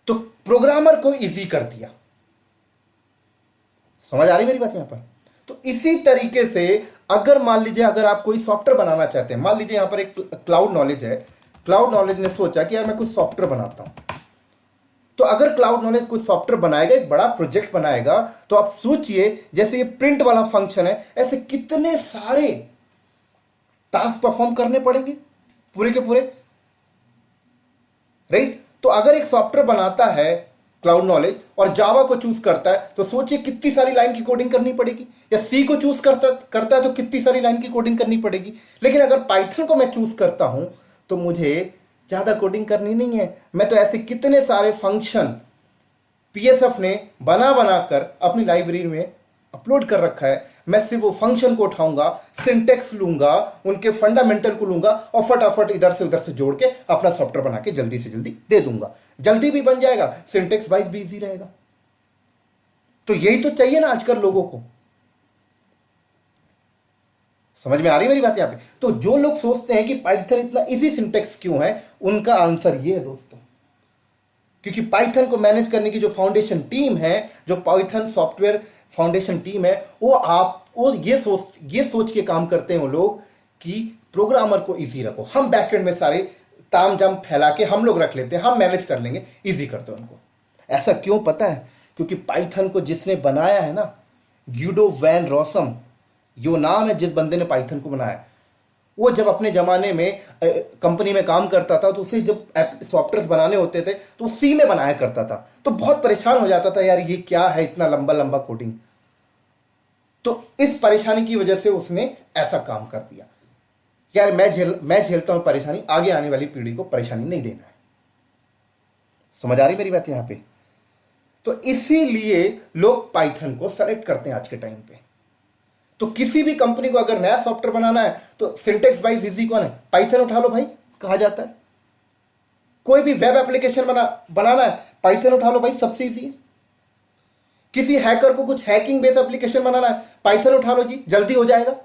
A: तो प्रोग्रामर को इजी कर दिया। समझ आ रही मेरी बात यहां पर? तो इसी तरीके से अगर मान लीजिए, अगर आप कोई सॉफ्टवेयर बनाना चाहते हैं, मान लीजिए यहां पर एक क्लाउड नॉलेज है, क्लाउड नॉलेज ने सोचा कि यार मैं कुछ सॉफ्टवेयर बनाता हूं। तो अगर क्लाउड नॉलेज कोई सॉफ्टवेयर बनाएगा, एक बड़ा प्रोजेक्ट बनाएगा, तो आप सोचिए जैसे ये प्रिंट वाला फंक्शन है, ऐसे कितने सारे टास्क परफॉर्म करने पड़ेंगे पूरे के पूरे, राइट? तो अगर एक सॉफ्टवेयर बनाता है क्लाउड नॉलेज और जावा को चूज करता है, तो सोचिए कितनी सारी लाइन की कोडिंग करनी पड़ेगी। या सी को चूज करता है तो कितनी सारी लाइन की कोडिंग करनी पड़ेगी। लेकिन अगर पाइथन को मैं चूज करता हूं, तो मुझे ज्यादा कोडिंग करनी नहीं है। मैं तो ऐसे कितने सारे फंक्शन पीएसएफ ने बना बनाकर अपनी लाइब्रेरी में अपलोड कर रखा है। मैं सिर्फ वो फंक्शन को उठाऊंगा, सिंटेक्स लूंगा, उनके फंडामेंटल को लूंगा, और फटाफट इधर से उधर से जोड़ के अपना सॉफ्टवेयर बना के जल्दी से जल्दी दे दूंगा। जल्दी भी बन जाएगा, सिंटेक्स वाइज भी इजी रहेगा। तो यही तो चाहिए ना आजकल लोगों को। समझ में आ रही मेरी बात यहां पे? तो जो लोग सोचते हैं कि पाइथन इतना इजी सिंटेक्स क्यों है, उनका आंसर ये है दोस्तों, क्योंकि पाइथन को मैनेज करने की जो फाउंडेशन टीम है, जो पाइथन सॉफ्टवेयर फाउंडेशन टीम है, वो ये सोच के काम करते हैं वो लोग कि प्रोग्रामर को इजी रखो। हम बैकएंड में सारे ताम झाम फैला के हम लोग रख लेते हैं, हम मैनेज कर लेंगे, इजी करते हैं उनको। ऐसा क्यों पता है? क्योंकि पाइथन को जिसने बनाया है ना, ग्यूडो वैन रॉसम, यो नाम है जिस बंदे ने पाइथन को बनाया, वो जब अपने ज़माने में कंपनी में काम करता था, तो उसे जब सॉफ्टवेयर बनाने होते थे तो सी में बनाया करता था। तो बहुत परेशान हो जाता था, यार ये क्या है इतना लंबा लंबा कोडिंग। तो इस परेशानी की वजह से उसने ऐसा काम कर दिया, यार मैं झेलता हूं परेशानी, आगे आने वाली पीढ़ी को परेशानी नहीं देना है। समझ आ रही मेरी बात यहां पे? तो इसीलिए लोग पाइथन को सेलेक्ट करते हैं आज के टाइम पे। तो किसी भी कंपनी को अगर नया सॉफ्टवेयर बनाना है, तो सिंटेक्स वाइज इजी कौन है? पाइथन उठा लो भाई, कहा जाता है। कोई भी वेब एप्लीकेशन बनाना है, पाइथन उठा लो भाई, सबसे इजी है। किसी हैकर को कुछ हैकिंग बेस्ड एप्लीकेशन बनाना है, पाइथन उठा लो जी, जल्दी हो जाएगा।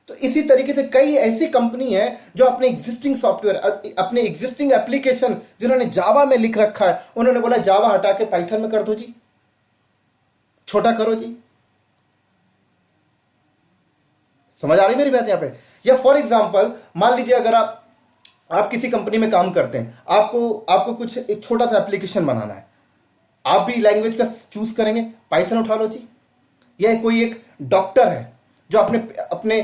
A: तो इसी तरीके से कई ऐसी कंपनी है जो अपने एग्जिस्टिंग सॉफ्टवेयर, अपने एग्जिस्टिंग एप्लीकेशन जिन्होंने जावा में लिख रखा है, उन्होंने बोला जावा हटा के पाइथन में कर दो जी, छोटा करो जी। समझ आ रही मेरी बात यहां पे? या फॉर एग्जांपल मान लीजिए अगर आप किसी कंपनी में काम करते हैं, आपको कुछ एक छोटा सा एप्लीकेशन बनाना है, आप भी लैंग्वेज का चूज करेंगे, पाइथन उठा लो जी। या कोई एक डॉक्टर है जो अपने अपने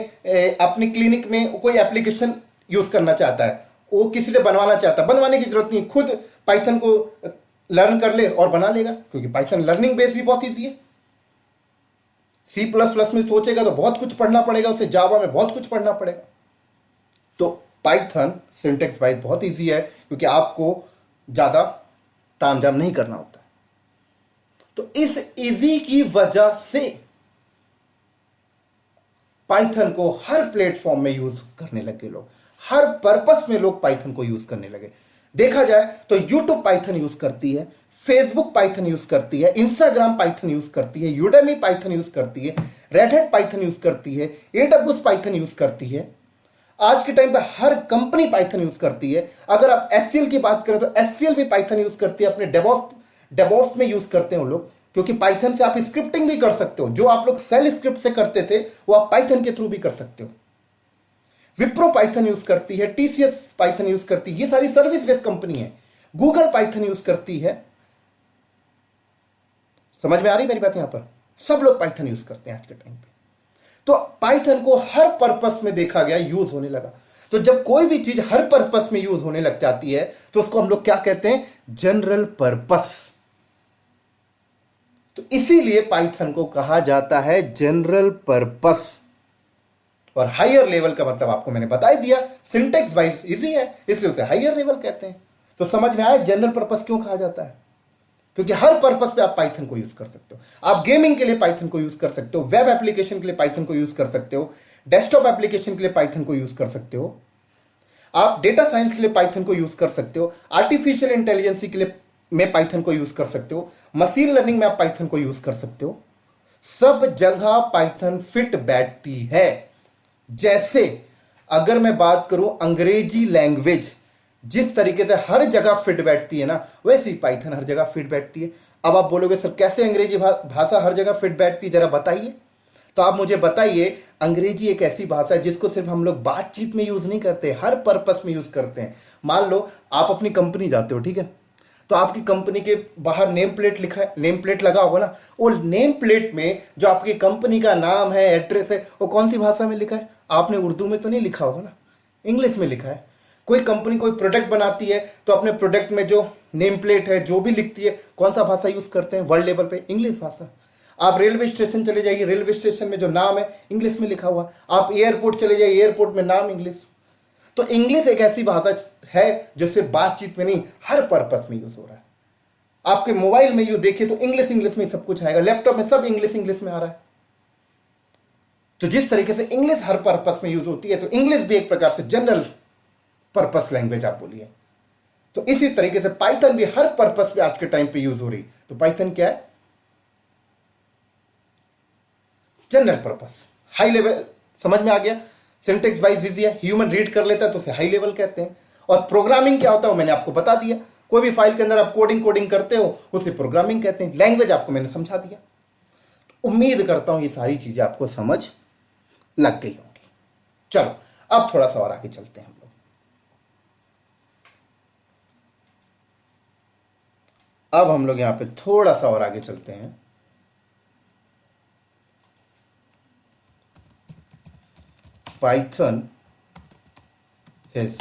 A: अपने क्लिनिक में कोई एप्लीकेशन यूज करना चाहता है, वो किसी से बनवाना चाहता है, बनवाने की जरूरत नहीं, खुद पाइथन को लर्न कर ले और बना लेगा, क्योंकि पाइथन लर्निंग बेस भी बहुत ईजी है। सी प्लस प्लस में सोचेगा तो बहुत कुछ पढ़ना पड़ेगा उसे, जावा में बहुत कुछ पढ़ना पड़ेगा। तो पाइथन सिंटेक्स वाइज बहुत इजी है, क्योंकि आपको ज्यादा तामझाम नहीं करना होता। तो इस इजी की वजह से पाइथन को हर प्लेटफॉर्म में यूज करने लगे लोग, हर पर्पस में लोग पाइथन को यूज करने लगे। देखा जाए तो यूट्यूब पाइथन यूज करती है, फेसबुक पाइथन यूज करती है, इंस्टाग्राम पाइथन यूज करती है, यूडेमी पाइथन यूज करती है, रेड हैट पाइथन यूज करती है, एडब्ल्यूएस पाइथन यूज करती है। आज के टाइम पे हर कंपनी पाइथन यूज करती है। अगर आप एससीएल की बात करें तो एससीएल भी पाइथन यूज करती है, अपने डेवॉप्स में यूज करते हैं वो लोग, क्योंकि पाइथन से आप स्क्रिप्टिंग भी कर सकते हो। जो आप लोग सेल स्क्रिप्ट से करते थे वो आप पाइथन के थ्रू भी कर सकते हो। विप्रो पाइथन यूज करती है, टीसीएस पाइथन यूज करती है, ये सारी सर्विस बेस्ड कंपनी है। गूगल पाइथन यूज करती है। समझ में आ रही मेरी बात? यहां पर सब लोग पाइथन यूज करते हैं आज के टाइम पे। तो पाइथन को हर पर्पस में देखा गया, यूज होने लगा। तो जब कोई भी चीज हर पर्पस में यूज होने लग जाती है तो उसको हम लोग क्या कहते हैं? General purpose. तो इसीलिए पाइथन को कहा जाता है जनरल पर्पस। और हायर लेवल का मतलब आपको मैंने बता ही दिया, सिंटेक्स वाइज इजी है, इसलिए उसे हायर लेवल कहते हैं। तो समझ में आया जनरल पर्पस क्यों कहा जाता है? क्योंकि हर पर्पस पे आप पाइथन को यूज कर सकते हो। आप गेमिंग के लिए पाइथन को यूज कर सकते हो, वेब एप्लीकेशन के लिए पाइथन को यूज कर सकते हो, डेस्कटॉप एप्लीकेशन के लिए पाइथन को यूज कर सकते हो, आप डेटा साइंस के लिए पाइथन को यूज कर सकते हो, आर्टिफिशियल इंटेलिजेंस के लिए में पाइथन को यूज कर सकते हो, मशीन लर्निंग में आप पाइथन को यूज कर सकते हो। सब जगह पाइथन फिट बैठती है। जैसे अगर मैं बात करूं अंग्रेजी लैंग्वेज जिस तरीके से हर जगह फिट बैठती है ना, वैसे ही पाइथन हर जगह फिट बैठती है। अब आप बोलोगे सर कैसे अंग्रेजी भाषा हर जगह फिट बैठती है, जरा बताइए। तो आप मुझे बताइए, अंग्रेजी एक ऐसी भाषा है जिसको सिर्फ हम लोग बातचीत में यूज नहीं करते, हर पर्पस में यूज करते हैं। मान लो आप अपनी कंपनी जाते हो, ठीक है, तो आपकी कंपनी के बाहर नेम प्लेट लिखा है, नेम प्लेट लगा होगा ना, वो नेम प्लेट में जो आपकी कंपनी का नाम है, एड्रेस है, वो कौन सी भाषा में लिखा है? आपने उर्दू में तो नहीं लिखा होगा ना, इंग्लिश में लिखा है। कोई कंपनी कोई प्रोडक्ट बनाती है तो अपने प्रोडक्ट में जो नेम प्लेट है, जो भी लिखती है, कौन सा भाषा यूज करते हैं वर्ल्ड लेवल पे? इंग्लिश भाषा। आप रेलवे स्टेशन चले जाइए, रेलवे स्टेशन में जो नाम है इंग्लिश में लिखा हुआ। आप एयरपोर्ट चले जाइए, एयरपोर्ट में नाम इंग्लिश। तो इंग्लिश एक ऐसी भाषा है जो सिर्फ बातचीत में नहीं, हर पर्पस में यूज हो रहा है। आपके मोबाइल में यू देखिए तो इंग्लिश में सब कुछ आएगा, लैपटॉप में सब इंग्लिश में आ रहा है। तो जिस तरीके से इंग्लिश हर पर्पस में यूज होती है, तो इंग्लिश भी एक प्रकार से जनरल पर्पस लैंग्वेज आप बोलिए। तो इसी तरीके से पाइथन भी हर पर्पस पे आज के टाइम पे यूज हो रही। तो पाइथन क्या है? General purpose, high level. समझ में आ गया? सिंटेक्स वाइज इजी है, ह्यूमन रीड कर लेता है तो उसे हाई लेवल कहते हैं। और प्रोग्रामिंग क्या होता है मैंने आपको बता दिया। कोई भी फाइल के अंदर आप कोडिंग करते हो उसे प्रोग्रामिंग कहते हैं। लैंग्वेज आपको मैंने समझा दिया। तो उम्मीद करता हूं ये सारी चीजें आपको समझ लग गई होंगी। चलो अब थोड़ा सा और आगे चलते हैं हम लोग। अब हम लोग यहां पे थोड़ा सा और आगे चलते हैं। Python is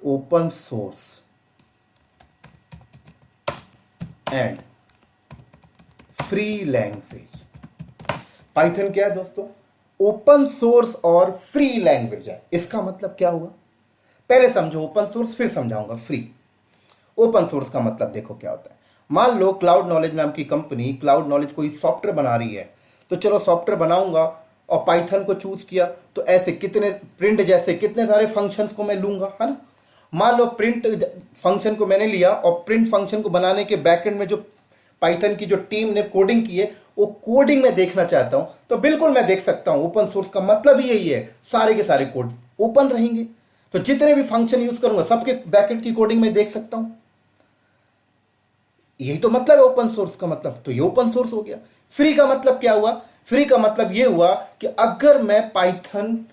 A: open source and free language। Python क्या है दोस्तों? ओपन सोर्स और फ्री लैंग्वेज है। इसका मतलब क्या हुआ? पहले समझो ओपन सोर्स, फिर समझाऊंगा फ्री। ओपन सोर्स का मतलब देखो क्या होता है। मान लो क्लाउड नॉलेज नाम की कंपनी, क्लाउड नॉलेज कोई सॉफ्टवेयर बना रही है, तो चलो सॉफ्टवेयर बनाऊंगा और पाइथन को चूज किया, तो ऐसे कितने प्रिंट जैसे कितने सारे फंक्शंस को मैं लूंगा, है ना। मान लो प्रिंट फंक्शन को मैंने लिया और प्रिंट फंक्शन को बनाने के बैकएंड में जो पाइथन की जो टीम ने कोडिंग की है, वो कोडिंग में देखना चाहता हूं, तो बिल्कुल मैं देख सकता हूं। ओपन सोर्स का मतलब ही यही है, सारे के सारे कोड ओपन रहेंगे, तो जितने भी फंक्शन यूज करूंगा सबके बैकएंड की कोडिंग में देख सकता हूं। यही तो मतलब है ओपन सोर्स का मतलब। तो ये ओपन सोर्स हो गया। फ्री का मतलब क्या हुआ? फ्री का मतलब ये हुआ कि अगर मैं पाइथन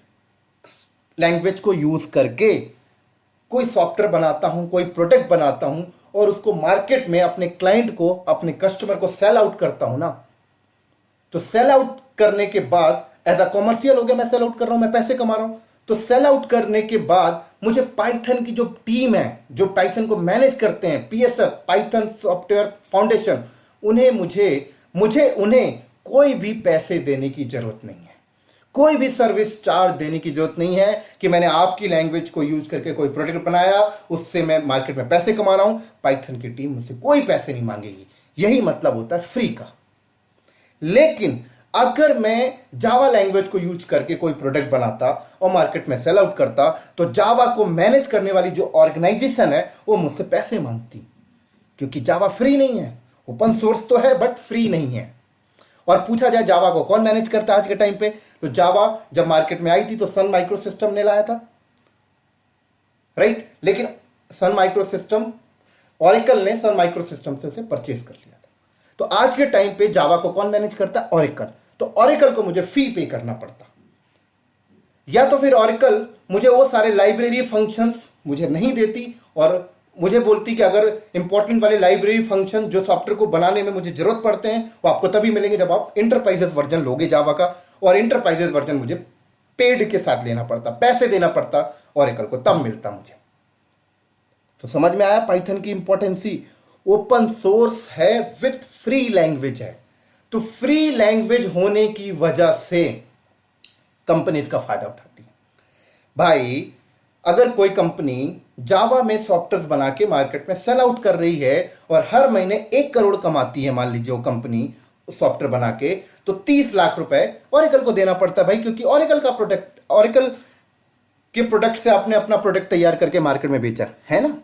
A: लैंग्वेज को यूज करके कोई सॉफ्टवेयर बनाता हूं, कोई प्रोडक्ट बनाता हूं और उसको मार्केट में अपने क्लाइंट को, अपने कस्टमर को सेल आउट करता हूं ना, तो सेल आउट करने के बाद एज अ कॉमर्शियल हो गया, मैं सेल आउट कर रहा हूं, मैं पैसे कमा रहा हूं। तो सेल आउट करने के बाद मुझे पाइथन की जो टीम है, जो पाइथन को मैनेज करते हैं, पीएसएफ पाइथन सॉफ्टवेयर फाउंडेशन, उन्हें मुझे उन्हें कोई भी पैसे देने की जरूरत नहीं है। कोई भी सर्विस चार्ज देने की जरूरत नहीं है कि मैंने आपकी लैंग्वेज को यूज करके कोई प्रोडक्ट बनाया, उससे मैं मार्केट में पैसे कमा रहा हूं। पाइथन की टीम मुझसे कोई पैसे नहीं मांगेगी। यही मतलब होता है फ्री का। लेकिन अगर मैं जावा लैंग्वेज को यूज करके कोई प्रोडक्ट बनाता और मार्केट में सेल आउट करता, तो जावा को मैनेज करने वाली जो ऑर्गेनाइजेशन है वो मुझसे पैसे मांगती, क्योंकि जावा फ्री नहीं है। ओपन सोर्स तो है बट फ्री नहीं है। और पूछा जाए जावा को कौन मैनेज करता है आज के टाइम पे, तो जावा जब मार्केट में आई थी तो सन माइक्रो सिस्टम ने लाया था, राइट। लेकिन सन माइक्रो सिस्टम, ऑरेकल ने सन माइक्रो सिस्टम से उसे परचेज कर लिया था। तो आज के टाइम पे जावा को कौन मैनेज करता है, ऑरेकल। तो ऑरेकल को मुझे फी पे करना पड़ता, या तो फिर ऑरेकल मुझे वो सारे लाइब्रेरी फंक्शंस मुझे नहीं देती और मुझे बोलती कि अगर इंपॉर्टेंट वाले लाइब्रेरी फंक्शन जो सॉफ्टवेयर को बनाने में मुझे जरूरत पड़ते हैं वो आपको तभी मिलेंगे जब आप इंटरप्राइजेस वर्जन लोगे जावा का, और इंटरप्राइजेस वर्जन मुझे पेड के साथ लेना पड़ता, पैसे देना पड़ता ऑरेकल को, तब मिलता मुझे। तो समझ में आया पाइथन की इंपॉर्टेंसी। ओपन सोर्स है विथ फ्री लैंग्वेज है, तो फ्री लैंग्वेज होने की वजह से कंपनी इसका फायदा उठाती है। भाई अगर कोई कंपनी जावा में सॉफ्टवेयर बना के मार्केट में सेल आउट कर रही है और हर महीने 1 करोड़ कमाती है, मान लीजिए वो कंपनी सॉफ्टवेयर बना के, तो 30 लाख रुपए ऑरेकल को देना पड़ता है भाई, क्योंकि ऑरेकल का प्रोडक्ट, ऑरेकल के प्रोडक्ट से आपने अपना प्रोडक्ट तैयार करके मार्केट में बेचा है ना।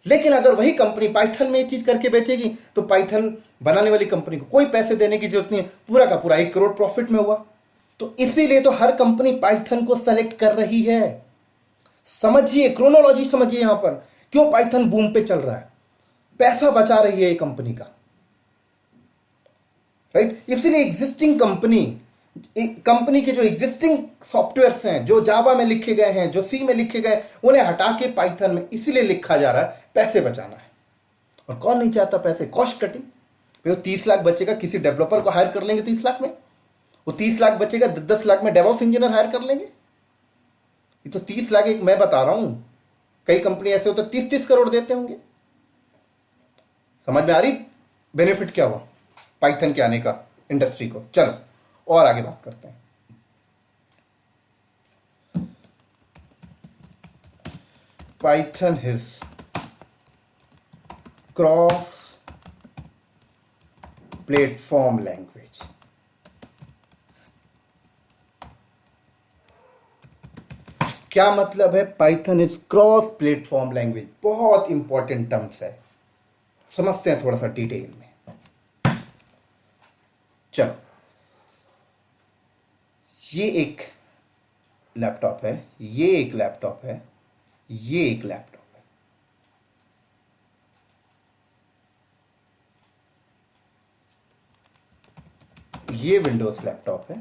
A: लेकिन अगर वही कंपनी पाइथन में ये चीज करके बेचेगी तो पाइथन बनाने वाली कंपनी को कोई पैसे देने की जरूरत नहीं है, पूरा का पूरा 1 करोड़ प्रॉफिट में हुआ। तो इसीलिए तो हर कंपनी पाइथन को सेलेक्ट कर रही है। समझिए, क्रोनोलॉजी समझिए यहां पर क्यों पाइथन बूम पे चल रहा है, पैसा बचा रही है ये कंपनी का, राइट। इसीलिए एग्जिस्टिंग कंपनी के जो एग्जिस्टिंग सॉफ्टवेयर्स हैं, जो जावा में लिखे गए हैं, जो सी में लिखे गए, उन्हें हटा के पाइथन में इसीलिए लिखा जा रहा है, पैसे बचाना है। और कौन नहीं चाहता पैसे, कॉस्ट कटिंग। वो 30 लाख बचेगा, किसी डेवलपर को हायर कर लेंगे 30 लाख में, वो 30 लाख बचेगा, 10 लाख में डेवॉप्स इंजीनियर हायर कर लेंगे। ये तो 30 लाख, एक मैं बता रहा हूं, कई कंपनी ऐसे होते 30-30 करोड़ देते होंगे। समझ में आ रही बेनिफिट क्या हुआ पाइथन के आने का इंडस्ट्री को। चलो और आगे बात करते हैं। Python is cross platform language. क्या मतलब है Python is cross platform language? बहुत इंपॉर्टेंट टर्म्स है, समझते हैं थोड़ा सा डिटेल में। चलो, ये एक लैपटॉप है, ये एक लैपटॉप है, ये एक लैपटॉप है। ये विंडोज लैपटॉप है,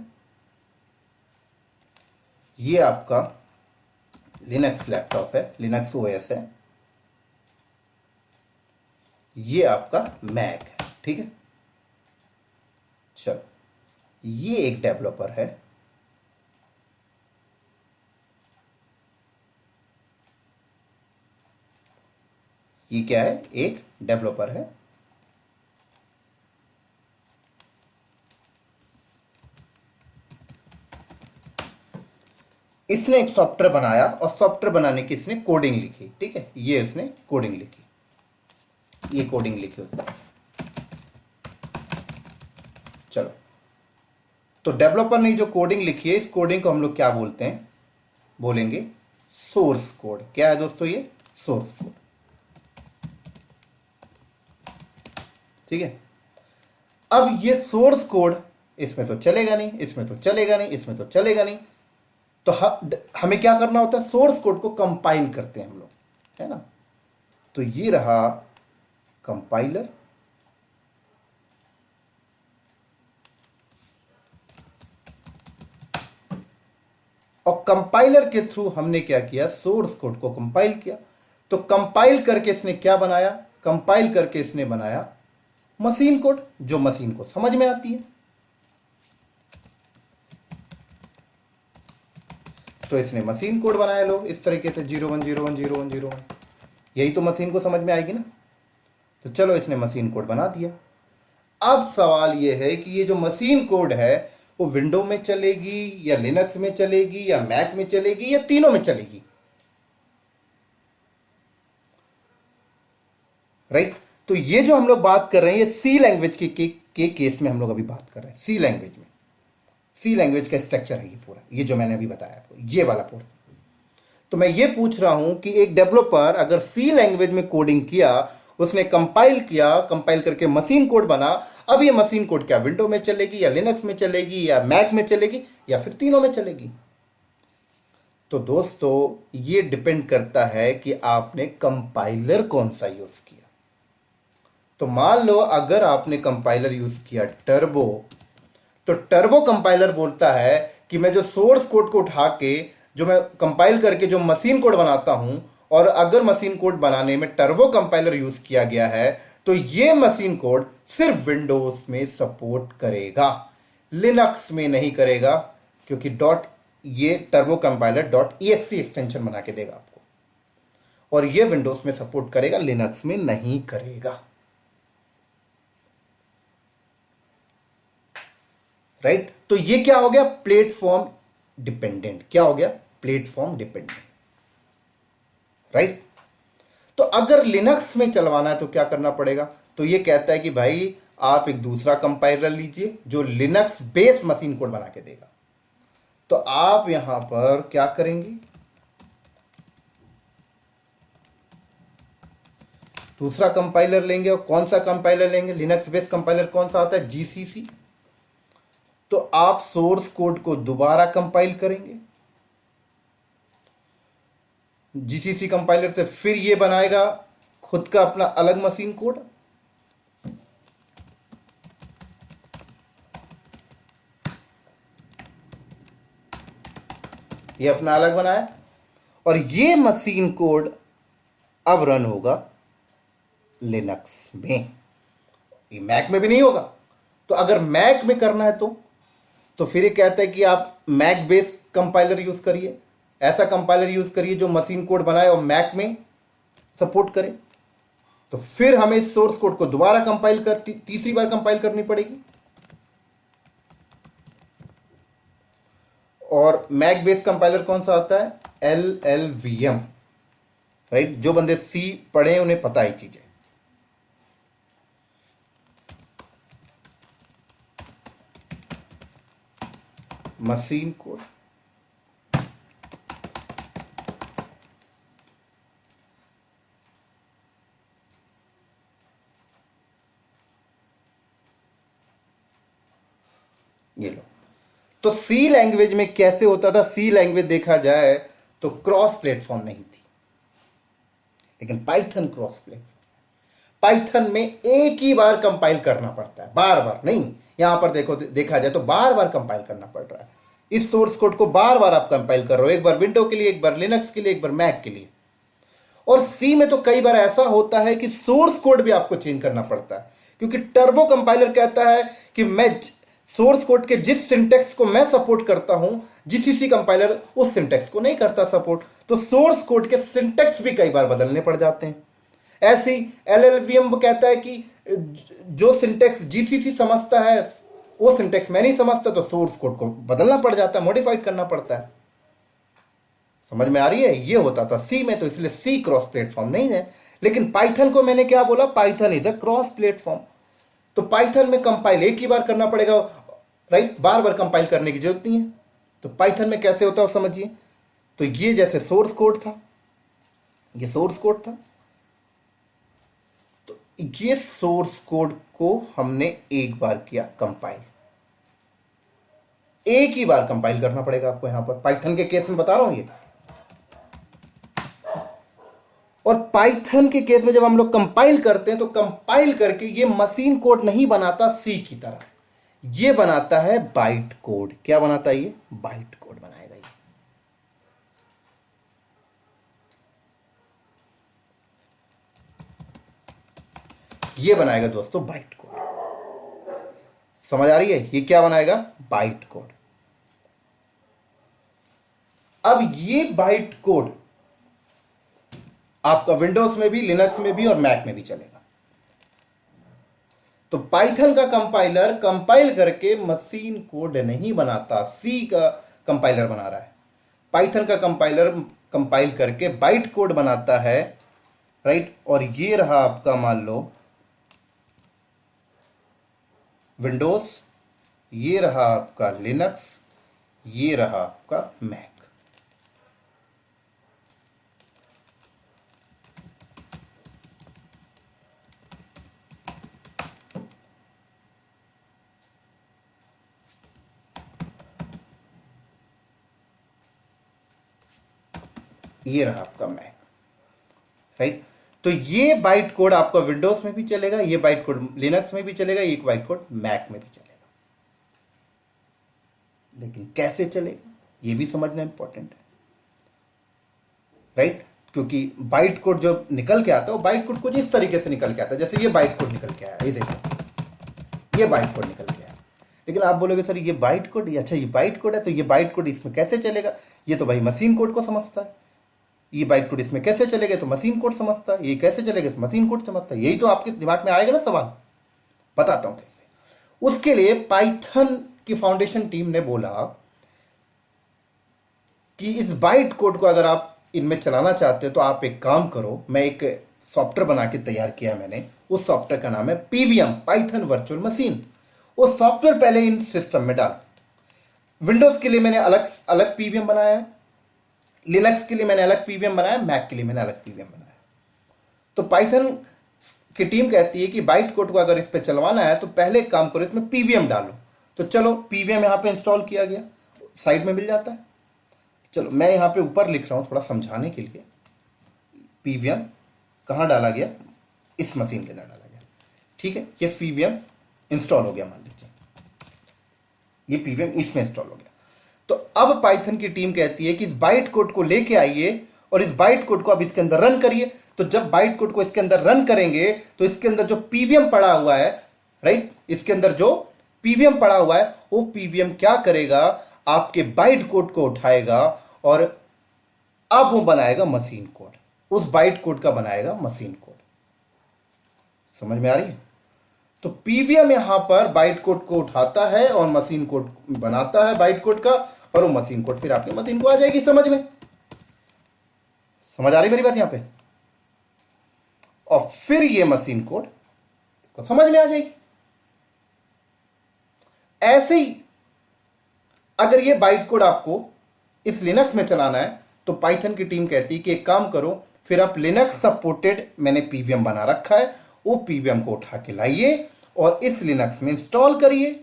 A: ये आपका लिनक्स लैपटॉप है, लिनक्स ओएस है, ये आपका मैक है, ठीक है। चलो, ये एक डेवलपर है, ये क्या है, एक डेवलपर है। इसने एक सॉफ्टवेयर बनाया और सॉफ्टवेयर बनाने की इसने कोडिंग लिखी, ठीक है। ये इसने कोडिंग लिखी, ये कोडिंग लिखी उसने। चलो, तो डेवलपर ने जो कोडिंग लिखी है, इस कोडिंग को हम लोग क्या बोलते हैं, बोलेंगे सोर्स कोड। क्या है दोस्तों, ये सोर्स कोड, ठीक है। अब ये सोर्स कोड इसमें तो चलेगा नहीं, इसमें तो चलेगा नहीं, इसमें तो चलेगा नहीं, तो हमें क्या करना होता है, सोर्स कोड को कंपाइल करते हैं हम लोग, है ना। तो ये रहा कंपाइलर, और कंपाइलर के थ्रू हमने क्या किया, सोर्स कोड को कंपाइल किया। तो कंपाइल करके इसने क्या बनाया, कंपाइल करके इसने बनाया मशीन कोड, जो मशीन को समझ में आती है। तो इसने मशीन कोड बनाया, लोग इस तरीके से 01010101, यही तो मशीन को समझ में आएगी ना। तो चलो, इसने मशीन कोड बना दिया। अब सवाल यह है कि ये जो मशीन कोड है वो विंडो में चलेगी या लिनक्स में चलेगी या मैक में चलेगी या तीनों में चलेगी, राइट। तो ये जो हम लोग बात कर रहे हैं ये सी लैंग्वेज के केस में हम लोग अभी बात कर रहे हैं। सी लैंग्वेज में, सी लैंग्वेज का स्ट्रक्चर है ये पूरा, ये जो मैंने अभी बताया आपको, ये वाला पोर्शन। तो मैं ये पूछ रहा हूं कि एक डेवलपर अगर सी लैंग्वेज में कोडिंग किया, उसने कंपाइल किया, कंपाइल करके मशीन कोड बना, अब ये मशीन कोड क्या विंडो में चलेगी या लिनक्स में चलेगी या मैक में चलेगी या फिर तीनों में चलेगी? तो दोस्तों ये डिपेंड करता है कि आपने कंपाइलर कौन सा यूज किया। तो मान लो अगर आपने कंपाइलर यूज किया टर्बो, तो टर्बो कंपाइलर बोलता है कि मैं जो सोर्स कोड को उठा के जो मैं कंपाइल करके जो मशीन कोड बनाता हूं, और अगर मशीन कोड बनाने में टर्बो कंपाइलर यूज किया गया है तो ये मशीन कोड सिर्फ विंडोज में सपोर्ट करेगा, लिनक्स में नहीं करेगा, क्योंकि ये टर्बो कंपाइलर .exe एक्सटेंशन बना के देगा आपको, और ये विंडोज में सपोर्ट करेगा, लिनक्स में नहीं करेगा, राइट। तो ये क्या हो गया? Platform dependent. क्या हो गया? Platform dependent, right. तो अगर लिनक्स में चलवाना है तो क्या करना पड़ेगा? तो ये कहता है कि भाई आप एक दूसरा कंपाइलर लीजिए जो लिनक्स बेस्ड मशीन कोड बना के देगा। तो आप यहां पर क्या करेंगे? दूसरा कंपाइलर लेंगे, और कौन सा कंपाइलर लेंगे? लिनक्स बेस्ड कंपाइलर कौन सा आता है? जीसीसी। तो आप सोर्स कोड को दोबारा कंपाइल करेंगे जीसीसी कंपाइलर से, फिर ये बनाएगा खुद का अपना अलग मशीन कोड। ये अपना अलग बनाया, और ये मशीन कोड अब रन होगा लिनक्स में, ये मैक में भी नहीं होगा। तो अगर मैक में करना है तो फिर ये कहता है कि आप मैक बेस्ड कंपाइलर यूज करिए, ऐसा कंपाइलर यूज करिए जो मशीन कोड बनाए और मैक में सपोर्ट करे। तो फिर हमें सोर्स कोड को दोबारा कंपाइल कर तीसरी बार कंपाइल करनी पड़ेगी, और मैक बेस्ड कंपाइलर कौन सा आता है? LLVM, right. जो बंदे सी पढ़े हैं उन्हें पता ही चीज है। मशीन कोड, ये लो। तो सी लैंग्वेज में कैसे होता था? सी लैंग्वेज देखा जाए तो क्रॉस प्लेटफॉर्म नहीं थी, लेकिन पाइथन क्रॉस प्लेटफॉर्म। पाइथन में एक ही बार कंपाइल करना पड़ता है, बार बार नहीं। यहां पर देखा जाए तो बार बार कंपाइल करना पड़ रहा है। इस सोर्स कोड को बार बार आप कंपाइल कर रहे हो, एक बार विंडो के लिए, एक बार लिनक्स के लिए, एक बार मैक के लिए। और सी में तो कई बार ऐसा होता है कि सोर्स कोड भी आपको चेंज करना पड़ता है, क्योंकि टर्बो कंपाइलर कहता है कि मैं सोर्स कोड के जिस सिंटेक्स को मैं सपोर्ट करता हूं, जीसीसी कंपाइलर उस सिंटेक्स को नहीं करता सपोर्ट। तो सोर्स कोड के सिंटेक्स भी कई बार बदलने पड़ जाते हैं। ऐसे ही LLVM कहता है कि जो सिंटेक्स जीसीसी समझता है वो सिंटेक्स मैं नहीं समझता, तो सोर्स कोड को बदलना पड़ जाता है, मॉडिफाइड करना पड़ता है। समझ में आ रही है? ये होता था सी में, तो इसलिए सी क्रॉस प्लेटफॉर्म नहीं है। लेकिन पाइथन को मैंने क्या बोला? Python is a cross platform. तो पाइथन में कंपाइल एक ही बार करना पड़ेगा, राइट, बार बार कंपाइल करने की जरूरत नहीं है। तो पाइथन में कैसे होता है समझिए। तो ये जैसे सोर्स कोड था, ये सोर्स कोड था, तो ये सोर्स कोड को हमने एक बार किया कंपाइल, एक ही बार कंपाइल करना पड़ेगा आपको। यहां पर पाइथन के केस में बता रहा हूं ये। और पाइथन के केस में जब हम लोग कंपाइल करते हैं तो कंपाइल करके ये मशीन कोड नहीं बनाता सी की तरह, ये बनाता है बाइट कोड। क्या बनाता है? ये बाइट कोड बनाएगा। ये बनाएगा दोस्तों बाइट कोड। समझ आ रही है? ये क्या बनाएगा? Byte code. अब ये बाइट कोड आपका विंडोज में भी, लिनक्स में भी और मैक में भी चलेगा। तो पाइथन का कंपाइलर कंपाइल करके मशीन कोड नहीं बनाता, सी का कंपाइलर बना रहा है। पाइथन का कंपाइलर कंपाइल करके बाइट कोड बनाता है, राइट। और ये रहा आपका, मान लो विंडोज, ये रहा आपका लिनक्स, ये रहा आपका मैक। ये रहा आपका मैक, राइट। तो ये बाइट कोड आपका विंडोज में भी चलेगा, ये बाइट कोड लिनक्स में भी चलेगा, ये बाइट कोड मैक में भी चलेगा। लेकिन कैसे चलेगा ये भी समझना इंपॉर्टेंट है, राइट। क्योंकि बाइट कोड जो निकल के आता है वो बाइट कोड कुछ इस तरीके से निकल के आता है, जैसे ये बाइट कोड निकल के आया, ये देखो ये बाइट कोड निकल के आया। लेकिन आप बोलोगे सर ये बाइट कोड, अच्छा ये बाइट कोड है, तो ये बाइट कोड इसमें कैसे चलेगा? ये तो भाई मशीन कोड को समझता है। ये बाइट कोड इसमें कैसे चलेगा? तो मशीन कोड समझता है। ये कैसे चलेगा? तो मशीन कोड समझता है। यही तो आपके दिमाग में आएगा ना सवाल। बताता हूं कैसे। उसके लिए पाइथन की फाउंडेशन टीम ने बोला कि इस बाइट कोड को अगर आप इनमें चलाना चाहते हो तो आप एक काम करो, मैं एक सॉफ्टवेयर बना के तैयार किया मैंने। उस सॉफ्टवेयर का नाम है पीवीएम, पाइथन वर्चुअल मशीन। वो सॉफ्टवेयर पहले इन सिस्टम में डालो। विंडोज के लिए मैंने अलग अलग पीवीएम बनाया है, लिनक्स के लिए मैंने अलग पीवीएम बनाया, मैक के लिए मैंने अलग पीवीएम बनाया। तो पाइथन की टीम कहती है कि बाइट कोड को अगर इस पर चलवाना है तो पहले एक काम करो, इसमें पीवीएम डालो। तो चलो पीवीएम यहां पे इंस्टॉल किया गया, साइड में मिल जाता है। चलो मैं यहां पे ऊपर लिख रहा हूं थोड़ा समझाने के लिए। पीवीएम कहां डाला गया? इस मशीन के अंदर डाला गया, ठीक है। ये पीवीएम इंस्टॉल हो गया, मान लीजिए ये पीवीएम इसमें इंस्टॉल हो गया। तो अब पाइथन की टीम कहती है कि इस बाइट कोड को लेके आइए और इस बाइट कोड को अब इसके अंदर रन करिए। तो जब बाइट कोड को इसके अंदर रन करेंगे तो इसके अंदर जो पीवीएम पड़ा हुआ है, राइट, इसके अंदर जो पीवीएम पड़ा हुआ है वो पीवीएम क्या करेगा? आपके बाइट कोड को उठाएगा और अब वो बनाएगा मशीन कोड। उस बाइट कोड का बनाएगा मशीन कोड। समझ में आ रही है? तो पीवीएम यहां पर बाइट कोड को उठाता है और मशीन कोड बनाता है बाइट कोड का, और वो मशीन कोड फिर आपकी मशीन को आ जाएगी समझ में। समझ आ रही मेरी बात यहां पे? और फिर ये मशीन कोड इसको समझ में आ जाएगी। ऐसे ही अगर ये बाइट कोड आपको इस लिनक्स में चलाना है तो पाइथन की टीम कहती है कि एक काम करो, फिर आप लिनक्स सपोर्टेड मैंने पीवीएम बना रखा है, वो पीवीएम को उठा के लाइए और इस लिनक्स में इंस्टॉल करिए।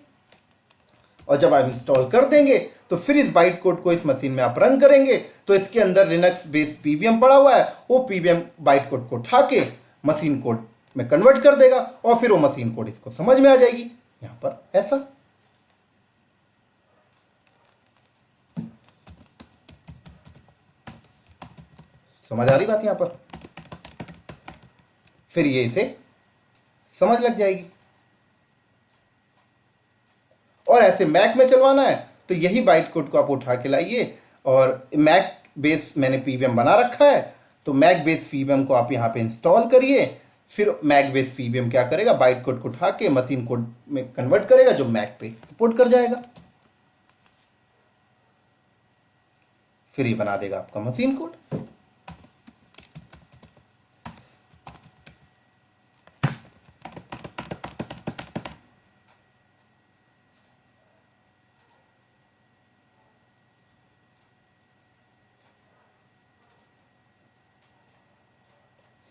A: और जब आप इंस्टॉल कर देंगे तो फिर इस बाइट कोड को इस मशीन में आप रन करेंगे तो इसके अंदर लिनक्स बेस्ड पीवीएम पड़ा हुआ है, वो पीवीएम बाइट कोड को उठा के मशीन कोड में कन्वर्ट कर देगा और फिर वो मशीन कोड इसको समझ में आ जाएगी। यहां पर ऐसा समझ आ रही बात यहां पर? फिर ये इसे समझ लग जाएगी। और ऐसे मैक में चलवाना है तो यही बाइट कोड को आप उठा के लाइए और मैक बेस मैंने पीवीएम बना रखा है, तो मैक बेस पीवीएम को आप यहां पे इंस्टॉल करिए। फिर मैक बेस पीवीएम क्या करेगा? बाइट कोड को उठा के मशीन कोड में कन्वर्ट करेगा जो मैक पे सपोर्ट कर जाएगा। फिर ये बना देगा आपका मशीन कोड।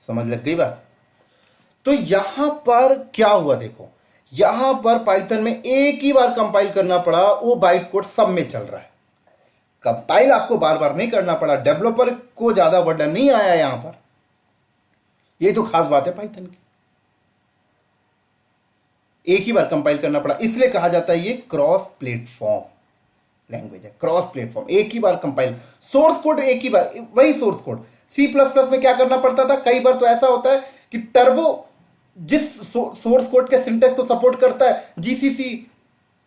A: समझ लग गई बात? तो यहां पर क्या हुआ देखो, यहां पर पाइथन में एक ही बार कंपाइल करना पड़ा, वो बाइट कोड सब में चल रहा है। कंपाइल आपको बार बार नहीं करना पड़ा, डेवलपर को ज्यादा बर्डन नहीं आया यहां पर। ये तो खास बात है पाइथन की, एक ही बार कंपाइल करना पड़ा। इसलिए कहा जाता है ये क्रॉस प्लेटफॉर्म लैंग्वेज है। क्रॉस प्लेटफॉर्म, एक ही बार कंपाइल, सोर्स कोड एक ही बार, वही source code. C plus plus में क्या करना पड़ता था? कई बार तो ऐसा होता है कि टर्बो जिस सोर्स कोड के सिंटेक्स को सपोर्ट करता है, जीसीसी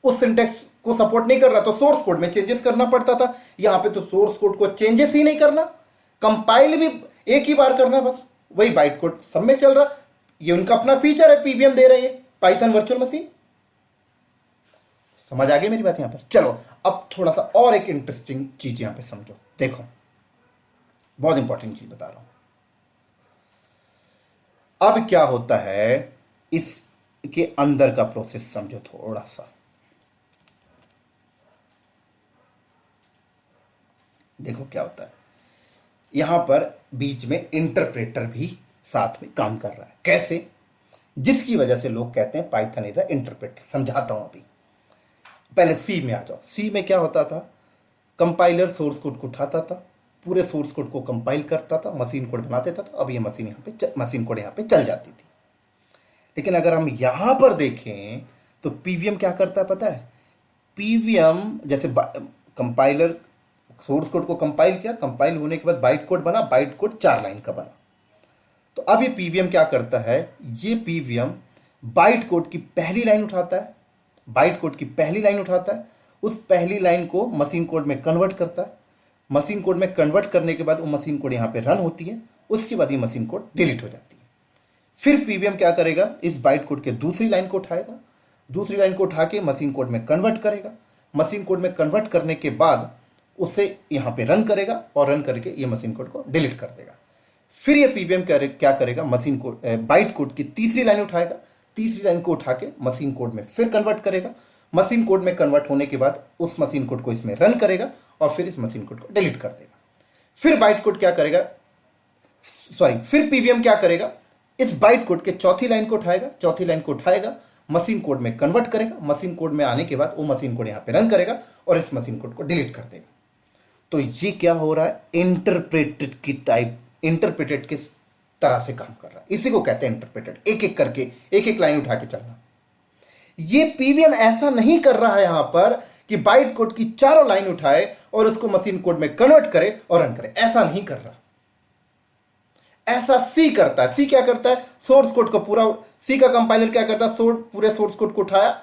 A: उस सिंटेक्स को सपोर्ट नहीं कर रहा, तो सोर्स कोड में चेंजेस करना पड़ता था। यहां पे तो सोर्स कोड को चेंजेस ही नहीं करना, कंपाइल भी एक ही बार करना, बस वही बाइट कोड सब में चल रहा। ये उनका अपना फीचर है, पीवीएम दे रहे हैं पाइथन वर्चुअल मशीन। समझ आ गई मेरी बात यहां पर? चलो अब थोड़ा सा और एक इंटरेस्टिंग चीज यहां पे समझो। देखो बहुत इंपॉर्टेंट चीज बता रहा हूं। अब क्या होता है इसके अंदर का प्रोसेस समझो थोड़ा सा। देखो क्या होता है, यहां पर बीच में इंटरप्रेटर भी साथ में काम कर रहा है। कैसे? जिसकी वजह से लोग कहते हैं पाइथन इज अ इंटरप्रेटर। समझाता हूं अभी। पहले सी में आ जाओ। सी में क्या होता था, कंपाइलर सोर्स कोड को उठाता था, पूरे सोर्स कोड को कंपाइल करता था, मशीन कोड बना देता था। अब ये मशीन यहां पे मशीन कोड यहां पे चल जाती थी। लेकिन अगर हम यहां पर देखें तो पीवीएम क्या करता है पता है? पीवीएम जैसे कंपाइलर सोर्स कोड को कंपाइल किया, कंपाइल होने के बाद बाइट कोड बना, बाइट कोड 4 लाइन का बना। तो अब ये पीवीएम क्या करता है, ये पीवीएम बाइट कोड की पहली लाइन उठाता है, बाइट कोड की पहली लाइन उठाता है, उस पहली लाइन को मशीन कोड में कन्वर्ट करता है। मशीन कोड में कन्वर्ट करने के बाद वो मशीन कोड यहां पे रन होती है। उसके बाद ये मशीन कोड डिलीट हो जाती है। फिर पीवीएम क्या करेगा, इस बाइट कोड के दूसरी लाइन को उठाएगा, दूसरी लाइन को उठा के मशीन कोड में कन्वर्ट करेगा। मशीन कोड में कन्वर्ट करने के बाद उसे यहां पे रन करेगा और रन करके ये मशीन कोड को डिलीट कर देगा। फिर ये पीवीएम क्या करेगा, मशीन कोड बाइट कोड की तीसरी लाइन उठाएगा, तीसरी लाइन को उठा के मशीन कोड में फिर कन्वर्ट करेगा। मशीन कोड में कन्वर्ट होने के बाद उस मशीन कोड को इसमें रन करेगा और फिर इस मशीन कोड को डिलीट कर देगा। फिर बाइट कोड क्या करेगा, फिर पीवीएम क्या करेगा, इस बाइट कोड के चौथी लाइन को उठाएगा, चौथी लाइन को उठाएगा, मशीन कोड में कन्वर्ट करेगा। मशीन कोड में आने के बाद वो मशीन कोड यहां पे रन करेगा और इस मशीन कोड को डिलीट कर देगा। तो ये क्या हो रहा है, इंटरप्रेटेड किस तरह से काम कर रहा है, इसी को कहते हैं इंटरप्रेटेड। एक एक करके एक एक लाइन उठा के चलना। ये पीवीएम ऐसा नहीं कर रहा है यहां पर कि बाइट कोड की चारों लाइन उठाए और उसको मशीन कोड में कन्वर्ट करे और रन करे, ऐसा नहीं कर रहा। ऐसा सी करता है। सी क्या करता है, सोर्स कोड को पूरा, सी का कंपाइलर क्या करता है, पूरे सोर्स कोड को उठाया,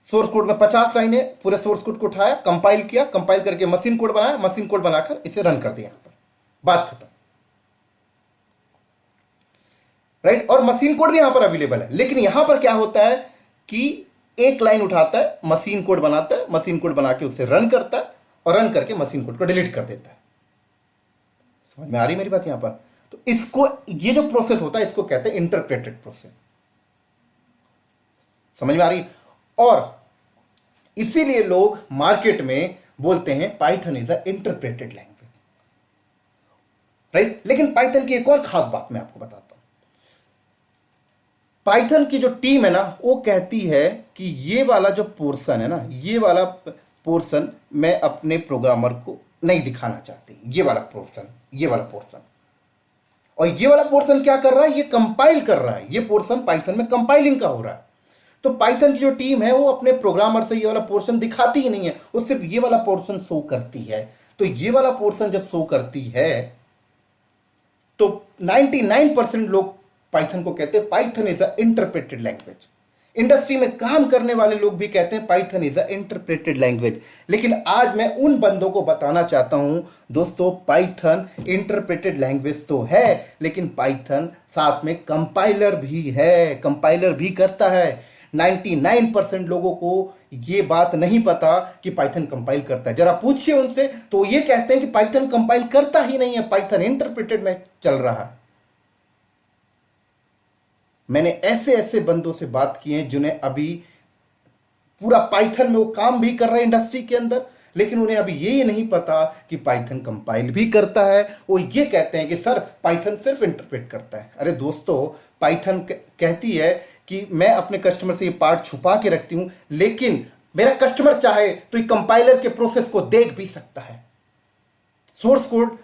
A: सोर्स कोड में 50 लाइन है, पूरे सोर्स कोड को उठाया, कंपाइल किया, कंपाइल करके मशीन कोड बनाया, मशीन कोड बनाकर इसे रन कर दिया, बात खत्म। राइट? और मशीन कोड भी यहां पर अवेलेबल है। लेकिन यहां पर क्या होता है कि एक लाइन उठाता है, मशीन कोड बनाता है, मशीन कोड बना के उसे रन करता है और रन करके मशीन कोड को डिलीट कर देता है। समझ में आ रही मेरी बात यहां पर? तो इसको, ये जो प्रोसेस होता है इसको कहते हैं इंटरप्रेटेड प्रोसेस। समझ में आ रही? और इसीलिए लोग मार्केट में बोलते हैं Python is a interpreted language. Right? लेकिन पाइथन की एक और खास बात मैं आपको बताता हूं। पाइथन की जो टीम है ना, वो कहती है कि ये वाला जो पोर्शन है ना, ये वाला पोर्शन मैं अपने प्रोग्रामर को नहीं दिखाना चाहती। ये वाला पोर्शन, ये वाला पोर्शन, और ये वाला पोर्शन क्या कर रहा है, ये कंपाइल कर रहा है। ये पोर्शन पाइथन में कंपाइलिंग का हो रहा है। तो पाइथन की जो टीम है वो अपने प्रोग्रामर से ये वाला पोर्शन दिखाती ही नहीं है, वो सिर्फ ये वाला पोर्शन शो करती है। तो ये वाला पोर्शन जब शो करती है तो 99% लोग पाइथन को कहते हैं Python is a interpreted language. Industry में काम करने वाले लोग भी कहते हैं Python is a interpreted language. लेकिन आज मैं उन बंदों को बताना चाहता हूं दोस्तों, पाइथन इंटरप्रेटेड लैंग्वेज तो है, लेकिन पाइथन साथ में कंपाइलर भी है, कंपाइलर भी करता है। 99% लोगों को यह बात नहीं पता कि पाइथन कंपाइल करता है। जरा पूछिए उनसे तो ये कहते हैं कि पाइथन कंपाइल करता ही नहीं है, पाइथन इंटरप्रेटेड में चल रहा है। मैंने ऐसे ऐसे बंदों से बात की है जिन्हें अभी पूरा पाइथन में वो काम भी कर रहे हैं इंडस्ट्री के अंदर, लेकिन उन्हें अभी ये नहीं पता कि पाइथन कंपाइल भी करता है। वो ये कहते हैं कि सर पाइथन सिर्फ इंटरप्रेट करता है। अरे दोस्तों, पाइथन कहती है कि मैं अपने कस्टमर से ये पार्ट छुपा के रखती हूं, लेकिन मेरा कस्टमर चाहे तो ये कंपाइलर के प्रोसेस को देख भी सकता है। सोर्स कोड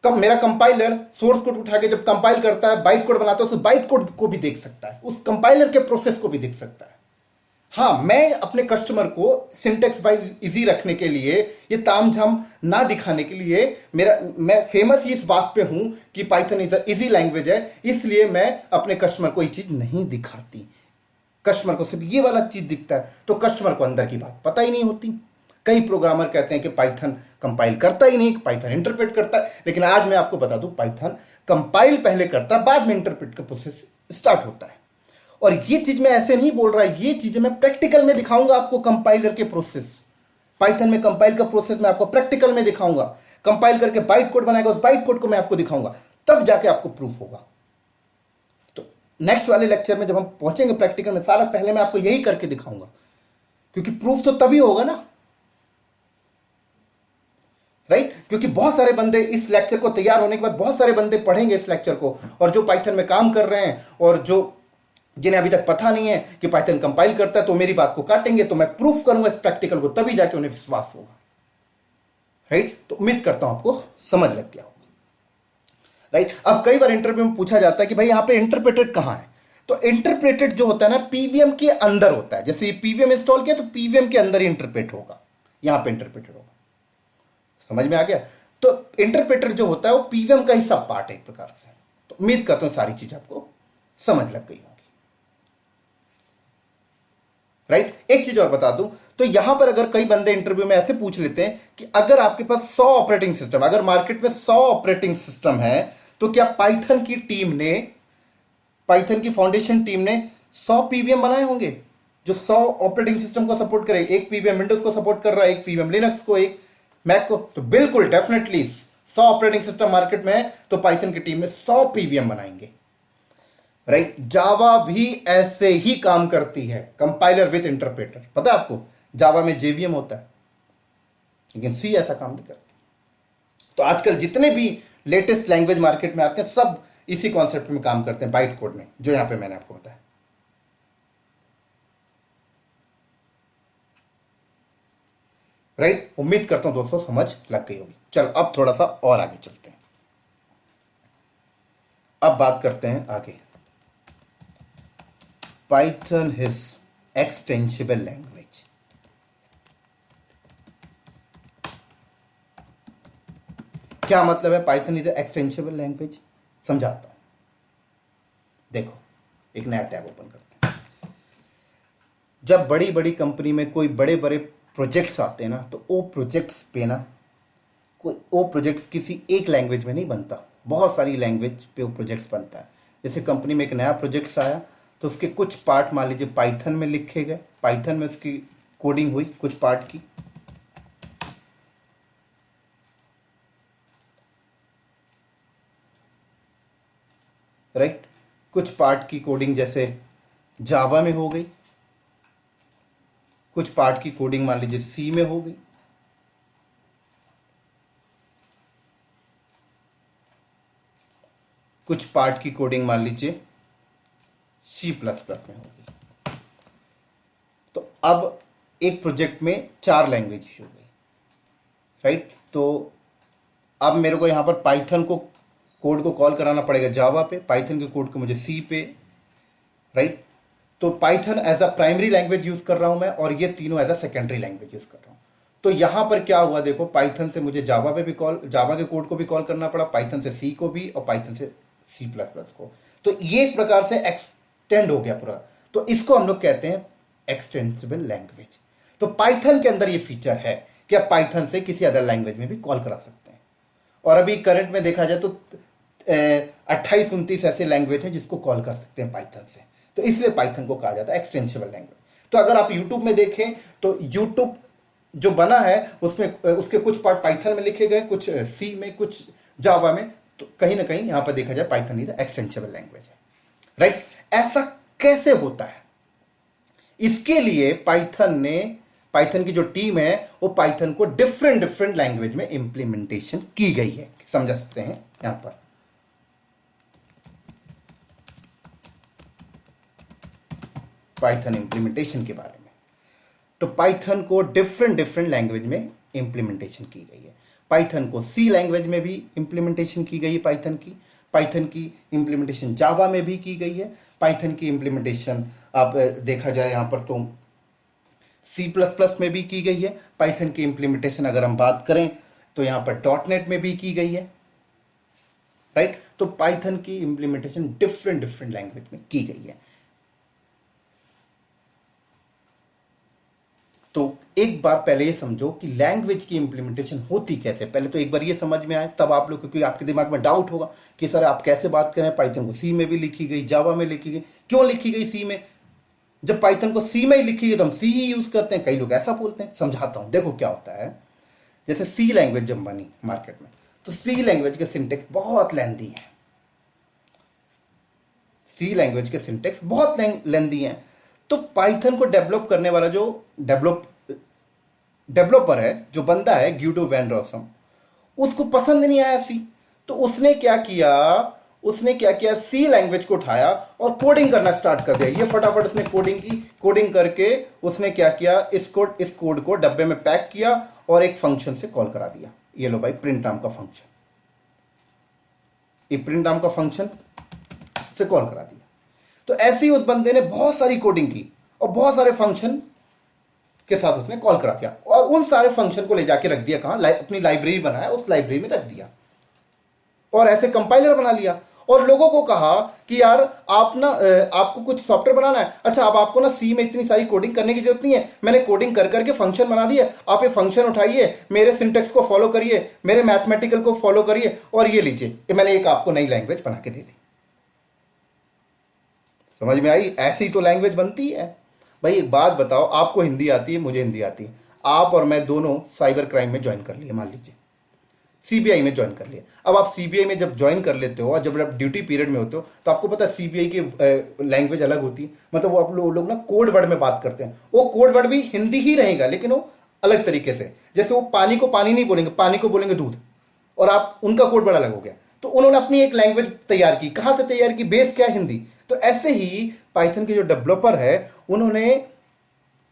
A: मेरा कंपाइलर सोर्स कोड उठा के जब कंपाइल करता है, बाइट कोड बनाता है, उस बाइट कोड को भी देख सकता है, उस कंपाइलर के प्रोसेस को भी देख सकता है। हाँ, मैं अपने कस्टमर को सिंटेक्स वाइज इजी रखने के लिए, ये तामझाम ना दिखाने के लिए, मैं फेमस ही इस बात पे हूं कि पाइथन इज इजी लैंग्वेज है, इसलिए मैं अपने कस्टमर को ये चीज नहीं दिखाती। कस्टमर को सिर्फ ये वाला चीज दिखता है, तो कस्टमर को अंदर की बात पता ही नहीं होती। कई प्रोग्रामर कहते हैं कि पाइथन कंपाइल करता ही नहीं, पाइथन इंटरप्रेट करता है। लेकिन आज मैं आपको बता दूं, पाइथन कंपाइल पहले करता है, बाद में इंटरप्रेट का प्रोसेस स्टार्ट होता है। और ये चीज मैं ऐसे नहीं बोल रहा, ये चीजें मैं प्रैक्टिकल में दिखाऊंगा आपको, कंपाइलर के प्रोसेस, पाइथन में कंपाइल का प्रोसेस मैं आपको प्रैक्टिकल में दिखाऊंगा, कंपाइल करके बाइट कोड बनाएगा, उस बाइट कोड को मैं आपको दिखाऊंगा, तब जाके आपको प्रूफ होगा। तो नेक्स्ट वाले लेक्चर में जब हम पहुंचेंगे प्रैक्टिकल में, सारा पहले मैं आपको यही करके दिखाऊंगा, क्योंकि प्रूफ तो तभी होगा ना, राइट? क्योंकि बहुत सारे बंदे इस लेक्चर को तैयार होने के बाद बहुत सारे बंदे पढ़ेंगे इस लेक्चर को, और जो पाइथन में काम कर रहे हैं और जो जिन्हें अभी तक पता नहीं है कि पाइथन कंपाइल करता है, तो मेरी बात को काटेंगे, तो मैं प्रूफ करूंगा इस प्रैक्टिकल को, तभी जाके उन्हें विश्वास होगा, राइट? तो उम्मीद करता हूं आपको समझ लग गया होगा, राइट? अब कई बार इंटरव्यू में पूछा जाता है कि भाई यहां पे इंटरप्रेटेड कहां है, तो इंटरप्रेटेड जो होता है ना, पीवीएम के अंदर होता है। जैसे ये पीवीएम इंस्टॉल किया तो पीवीएम के अंदर ही इंटरप्रेट होगा, यहां पे इंटरप्रेटेड होगा। समझ में आ गया? तो इंटरप्रेटर जो होता है वो पीवीएम का ही सब पार्ट है एक प्रकार से। तो उम्मीद करता हूं सारी चीज आपको समझ लग गई होगी, राइट? एक चीज और बता दूं, तो यहां पर अगर कई बंदे इंटरव्यू में ऐसे पूछ लेते हैं कि अगर आपके पास 100 ऑपरेटिंग सिस्टम, अगर मार्केट में 100 ऑपरेटिंग सिस्टम है, तो क्या पाइथन की टीम ने, पाइथन की फाउंडेशन टीम ने 100 पीवीएम बनाए होंगे जो 100 ऑपरेटिंग सिस्टम को सपोर्ट करे? एक पीवीएम विंडोज को सपोर्ट कर रहा है, एक पीवीएम लिनक्स को, एक मैक को। तो बिल्कुल डेफिनेटली 100 ऑपरेटिंग सिस्टम मार्केट में है तो पाइथन की टीम में 100 पीवीएम बनाएंगे, राइट? जावा भी ऐसे ही काम करती है, कंपाइलर विद इंटरप्रेटर। पता है आपको, जावा में जेवीएम होता है, लेकिन सी ऐसा काम नहीं करती। तो आजकल जितने भी लेटेस्ट लैंग्वेज मार्केट में आते हैं, सब इसी कॉन्सेप्ट में काम करते हैं, बाइट कोड में, जो यहां पे मैंने आपको बताया, राइट? उम्मीद करता हूं दोस्तों समझ लग गई होगी। चलो अब थोड़ा सा और आगे चलते हैं, अब बात करते हैं आगे। Python is extensible language. क्या मतलब है पाइथन इज एक्सटेंसिबल लैंग्वेज? समझाता हूं। देखो, एक नया टैब ओपन करते हैं। जब बड़ी बड़ी कंपनी में कोई बड़े बड़े प्रोजेक्ट्स आते हैं ना, तो वो प्रोजेक्ट्स पे ना, कोई वो प्रोजेक्ट्स किसी एक लैंग्वेज में नहीं बनता, बहुत सारी लैंग्वेज पे वो प्रोजेक्ट्स बनता है। जैसे कंपनी में एक नया प्रोजेक्ट्स आया, तो उसके कुछ पार्ट मान लीजिए पाइथन में लिखे गए, पाइथन में उसकी कोडिंग हुई कुछ पार्ट की, राइट? कुछ पार्ट की कोडिंग जैसे जावा में हो गई, कुछ पार्ट की कोडिंग मान लीजिए सी में हो गई, कुछ पार्ट की कोडिंग मान लीजिए C++ में होगी। तो अब एक प्रोजेक्ट में 4 लैंग्वेज हो गई, राइट? तो अब मेरे को यहाँ पर पाइथन को कोड को कॉल कराना पड़ेगा जावा पे, पाइथन के कोड को मुझे सी पे, राइट? तो Python as a primary language use कर रहा हूं मैं, और ये तीनों as a secondary language use कर रहा हूं। तो यहां पर क्या हुआ देखो, पाइथन से मुझे जावा पे भी कॉल, जावा के कोड को भी कॉल करना पड़ा, पाइथन से सी को भी, और पाइथन से C++ को। तो ये एक प्रकार से एक्सटेंड हो गया पूरा। तो इसको हम लोग कहते हैं एक्सटेंसिबल लैंग्वेज। तो पाइथन के अंदर ये फीचर है कि आप पाइथन से किसी अदर लैंग्वेज में भी कॉल करा सकते हैं। और अभी करंट में देखा जाए तो 28-29 ऐसे लैंग्वेज हैं जिसको कॉल कर सकते हैं पाइथन से। तो इसलिए पाइथन को कहा जाता है एक्सटेंसिबल लैंग्वेज। तो अगर आप यूट्यूब में देखें तो यूट्यूब जो बना है उसमें उसके कुछ पार्ट पाइथन में लिखे गए, कुछ सी में, कुछ जावा में। तो कहीं ना कहीं यहां पर देखा जाए पाइथन इज एक्सटेंसिबल लैंग्वेज है, राइट? ऐसा कैसे होता है? इसके लिए पाइथन की जो टीम है वो पाइथन को डिफरेंट डिफरेंट लैंग्वेज में इंप्लीमेंटेशन की गई है। समझ सकते हैं यहां पर पाइथन इंप्लीमेंटेशन के बारे में। तो पाइथन को डिफरेंट डिफरेंट लैंग्वेज में इंप्लीमेंटेशन की गई है। पाइथन को सी लैंग्वेज में भी इंप्लीमेंटेशन की गई है, पाइथन की इंप्लीमेंटेशन जावा में भी की गई है। पाइथन की इंप्लीमेंटेशन आप देखा जाए यहां पर तो C++ में भी की गई है। पाइथन की इंप्लीमेंटेशन अगर हम बात करें तो यहां पर .NET में भी की गई है, राइट? तो पाइथन की इंप्लीमेंटेशन डिफरेंट डिफरेंट लैंग्वेज में की गई है। तो एक बार पहले ये समझो कि लैंग्वेज की इंप्लीमेंटेशन होती कैसे, पहले तो एक बार ये समझ में आए, तब आप लोग, क्योंकि आपके दिमाग में डाउट होगा कि सर आप कैसे बात करें, पाइथन को सी में भी लिखी गई, जावा में लिखी गई, क्यों लिखी गई सी में, जब पाइथन को सी में ही लिखी गई तो हम सी ही यूज करते हैं, कई लोग ऐसा बोलते हैं। समझाता हूं, देखो क्या होता है। जैसे सी लैंग्वेज जब बनी मार्केट में, तो सी लैंग्वेज के सिंटेक्स बहुत लेंदी है, सी लैंग्वेज के सिंटेक्स बहुत लेंदी हैं। तो पाइथन को डेवलप करने वाला जो डेवलपर है, जो बंदा है ग्यूडो वैन रॉसम, उसको पसंद नहीं आया सी। तो उसने क्या किया, सी लैंग्वेज को उठाया और कोडिंग करना स्टार्ट कर दिया। ये फटाफट उसने कोडिंग की, कोडिंग करके उसने क्या किया, इस कोड को डब्बे में पैक किया और एक फंक्शन से कॉल करा दिया। ये लो भाई, प्रिंट नाम का फंक्शन, ये प्रिंट नाम का फंक्शन से कॉल करा दिया। तो ऐसे ही उस बंदे ने बहुत सारी कोडिंग की और बहुत सारे फंक्शन के साथ उसने कॉल करा दिया, और उन सारे फंक्शन को ले जाके रख दिया कहां, अपनी लाइब्रेरी बनाया, उस लाइब्रेरी में रख दिया और ऐसे कंपाइलर बना लिया। और लोगों को कहा कि यार आप ना आपको कुछ सॉफ्टवेयर बनाना है, अच्छा अब आपको ना सी में इतनी सारी कोडिंग करने की जरूरत नहीं है, मैंने कोडिंग कर करके फंक्शन बना दिए, आप ये फंक्शन उठाइए, मेरे सिंटेक्स को फॉलो करिए, मेरे मैथमेटिकल को फॉलो करिए, और ये लीजिए मैंने एक आपको नई लैंग्वेज बना के दे दी। समझ में आई? ऐसी तो लैंग्वेज बनती है भाई। एक बात बताओ, आपको हिंदी आती है, मुझे हिंदी आती है, आप और मैं दोनों साइबर क्राइम में ज्वाइन कर लिए, मान लीजिए सीबीआई में ज्वाइन कर लिया। अब आप सीबीआई में जब ज्वाइन कर लेते हो और जब आप ड्यूटी पीरियड में होते हो, तो आपको पता है सीबीआई की लैंग्वेज अलग होती है, मतलब वो आप लोग ना कोड वर्ड में बात करते हैं, वो कोड वर्ड भी हिंदी ही रहेगा लेकिन वो अलग तरीके से। जैसे वो पानी को पानी नहीं बोलेंगे, पानी को बोलेंगे दूध, और आप उनका कोड वर्ड अलग हो गया। तो उन्होंने अपनी एक लैंग्वेज तैयार की, कहां से तैयार की, बेस क्या, हिंदी। तो ऐसे ही पाइथन के जो डेवलपर है, उन्होंने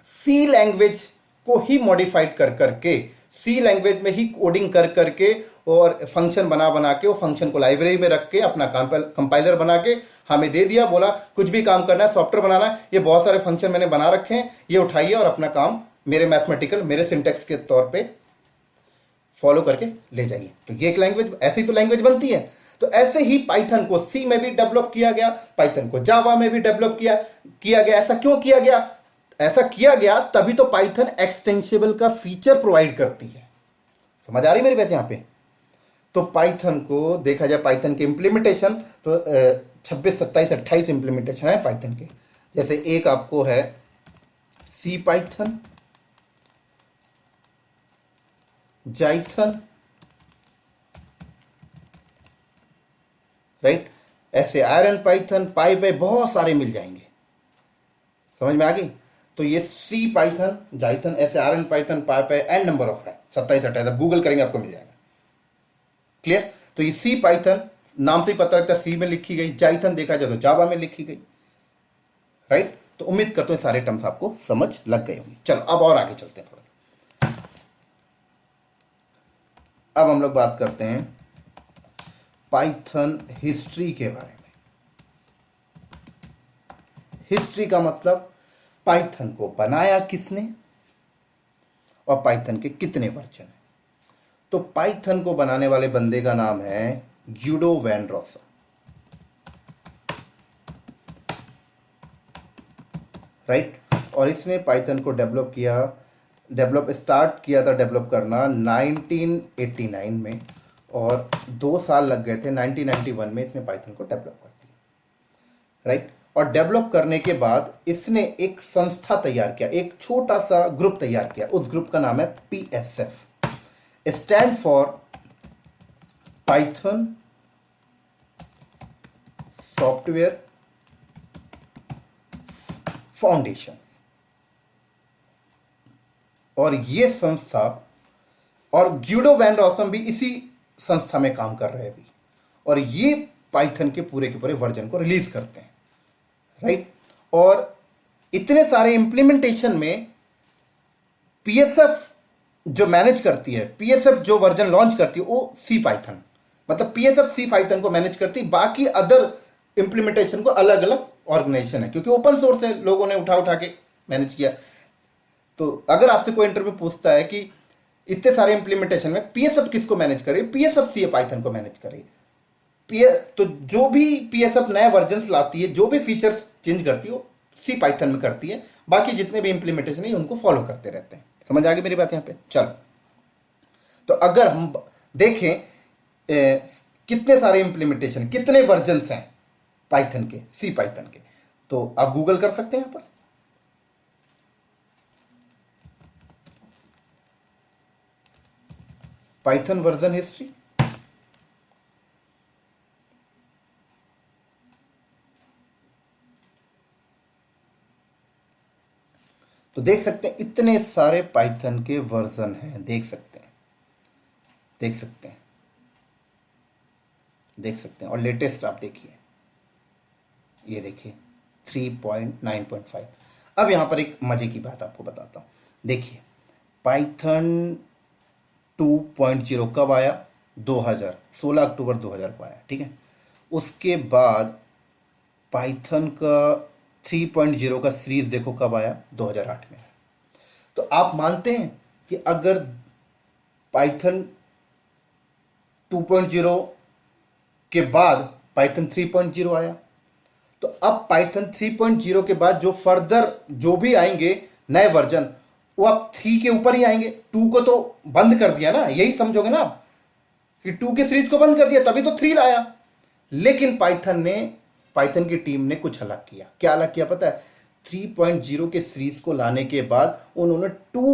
A: सी लैंग्वेज को ही मॉडिफाइड कर करके, सी लैंग्वेज में ही कोडिंग कर करके और फंक्शन बना बना के, वो फंक्शन को लाइब्रेरी में रख के अपना कंपाइलर बना के हमें दे दिया, बोला कुछ भी काम करना है, सॉफ्टवेयर बनाना है, ये बहुत सारे फंक्शन मैंने बना रखे हैं, ये उठाइए और अपना काम मेरे मैथमेटिकल, मेरे सिंटेक्स के तौर पे फॉलो करके ले जाइए। तो ये एक लैंग्वेज, ऐसी तो लैंग्वेज बनती है। तो ऐसे ही पाइथन को सी में भी डेवलप किया गया, पाइथन को जावा में भी डेवलप किया गया। ऐसा क्यों किया गया? ऐसा किया गया तभी तो पाइथन एक्सटेंसिबल का फीचर प्रोवाइड करती है। समझ आ रही मेरी बात यहां पे? तो पाइथन को देखा जाए, पाइथन के इंप्लीमेंटेशन तो 26, 27, 28 इंप्लीमेंटेशन है पाइथन के। जैसे एक आपको है सी पाइथन, जाइथन, राइट, ऐसे आयरन पाइथन, पाई बहुत सारे मिल जाएंगे। समझ में आ गई? तो ये सी पाइथन, जाइथन, ऐसे iron Python, pi and number of है, 27, 28, आप गूगल करेंगे आपको मिल जाएगा। क्लियर? तो ये सी पाइथन नाम से ही पता लगता है सी में लिखी गई, जाइथन देखा जाए तो जावा में लिखी गई, राइट। तो उम्मीद करता हूं सारे टर्म्स आपको समझ लग गए होंगे। चलो अब और आगे चलते हैं थोड़ा। अब हम लोग बात करते हैं पाइथन हिस्ट्री के बारे में। हिस्ट्री का मतलब पाइथन को बनाया किसने और पाइथन के कितने वर्जन हैं। तो पाइथन को बनाने वाले बंदे का नाम है ग्यूडो वैन रॉसम, राइट। और इसने पाइथन को स्टार्ट किया था डेवलप करना 1989 में, और 2 साल लग गए थे। 1991 में इसने पाइथन को डेवलप कर दिया, राइट। और डेवलप करने के बाद इसने एक संस्था तैयार किया, एक छोटा सा ग्रुप तैयार किया। उस ग्रुप का नाम है PSF, stand for Python software foundation. और ये संस्था और ग्यूडो वैन रॉसम भी इसी संस्था में काम कर रहे हैं अभी, और ये पाइथन के पूरे वर्जन को रिलीज करते हैं, राइट। और इतने सारे इंप्लीमेंटेशन में PSF जो मैनेज करती है, PSF जो वर्जन लॉन्च करती है, वो सी पाइथन, मतलब PSF सी पाइथन को मैनेज करती है। बाकी अदर इंप्लीमेंटेशन को अलग अलग ऑर्गेनाइजेशन है, क्योंकि ओपन सोर्स है, लोगों ने उठा के मैनेज किया। तो अगर आपसे कोई इंटरव्यू पूछता है कि इतने सारे इंप्लीमेंटेशन में PSF किसको मैनेज करे, PSF सी पाइथन को मैनेज करे। तो जो भी PSF नए वर्जन लाती है, जो भी फीचर्स चेंज करती है, वो सी पाइथन में करती है, बाकी जितने भी इंप्लीमेंटेशन है उनको फॉलो करते रहते हैं। समझ आ गई मेरी बात यहाँ पे? चलो, तो अगर हम देखें कितने सारे इंप्लीमेंटेशन, कितने वर्जन्स हैं पाइथन के, सी पाइथन के, तो आप गूगल कर सकते हैं यहाँ पर। पाइथन वर्जन हिस्ट्री, तो देख सकते हैं इतने सारे पाइथन के वर्जन हैं, देख सकते हैं, देख सकते हैं, देख सकते हैं। और लेटेस्ट आप देखिए, ये देखिए 3.9.5। अब यहाँ पर एक मजे की बात आपको बताता हूँ। देखिए पाइथन 2.0 कब आया? 2000, 16 अक्टूबर 2000 को आया, ठीक है। उसके बाद पाइथन का 3.0 का सीरीज देखो कब आया? 2008 में। तो आप मानते हैं कि अगर पाइथन 2.0 के बाद पाइथन 3.0 आया, तो अब पाइथन 3.0 के बाद जो फर्दर जो भी आएंगे नए वर्जन, वो अब 3 के ऊपर ही आएंगे। 2 को तो बंद कर दिया ना, यही समझोगे ना आप कि 2 के सीरीज को बंद कर दिया, तभी तो 3 लाया। लेकिन पाइथन की टीम ने कुछ अलग किया। क्या अलग किया पता है? 3.0 के सीरीज को लाने के बाद उन्होंने 2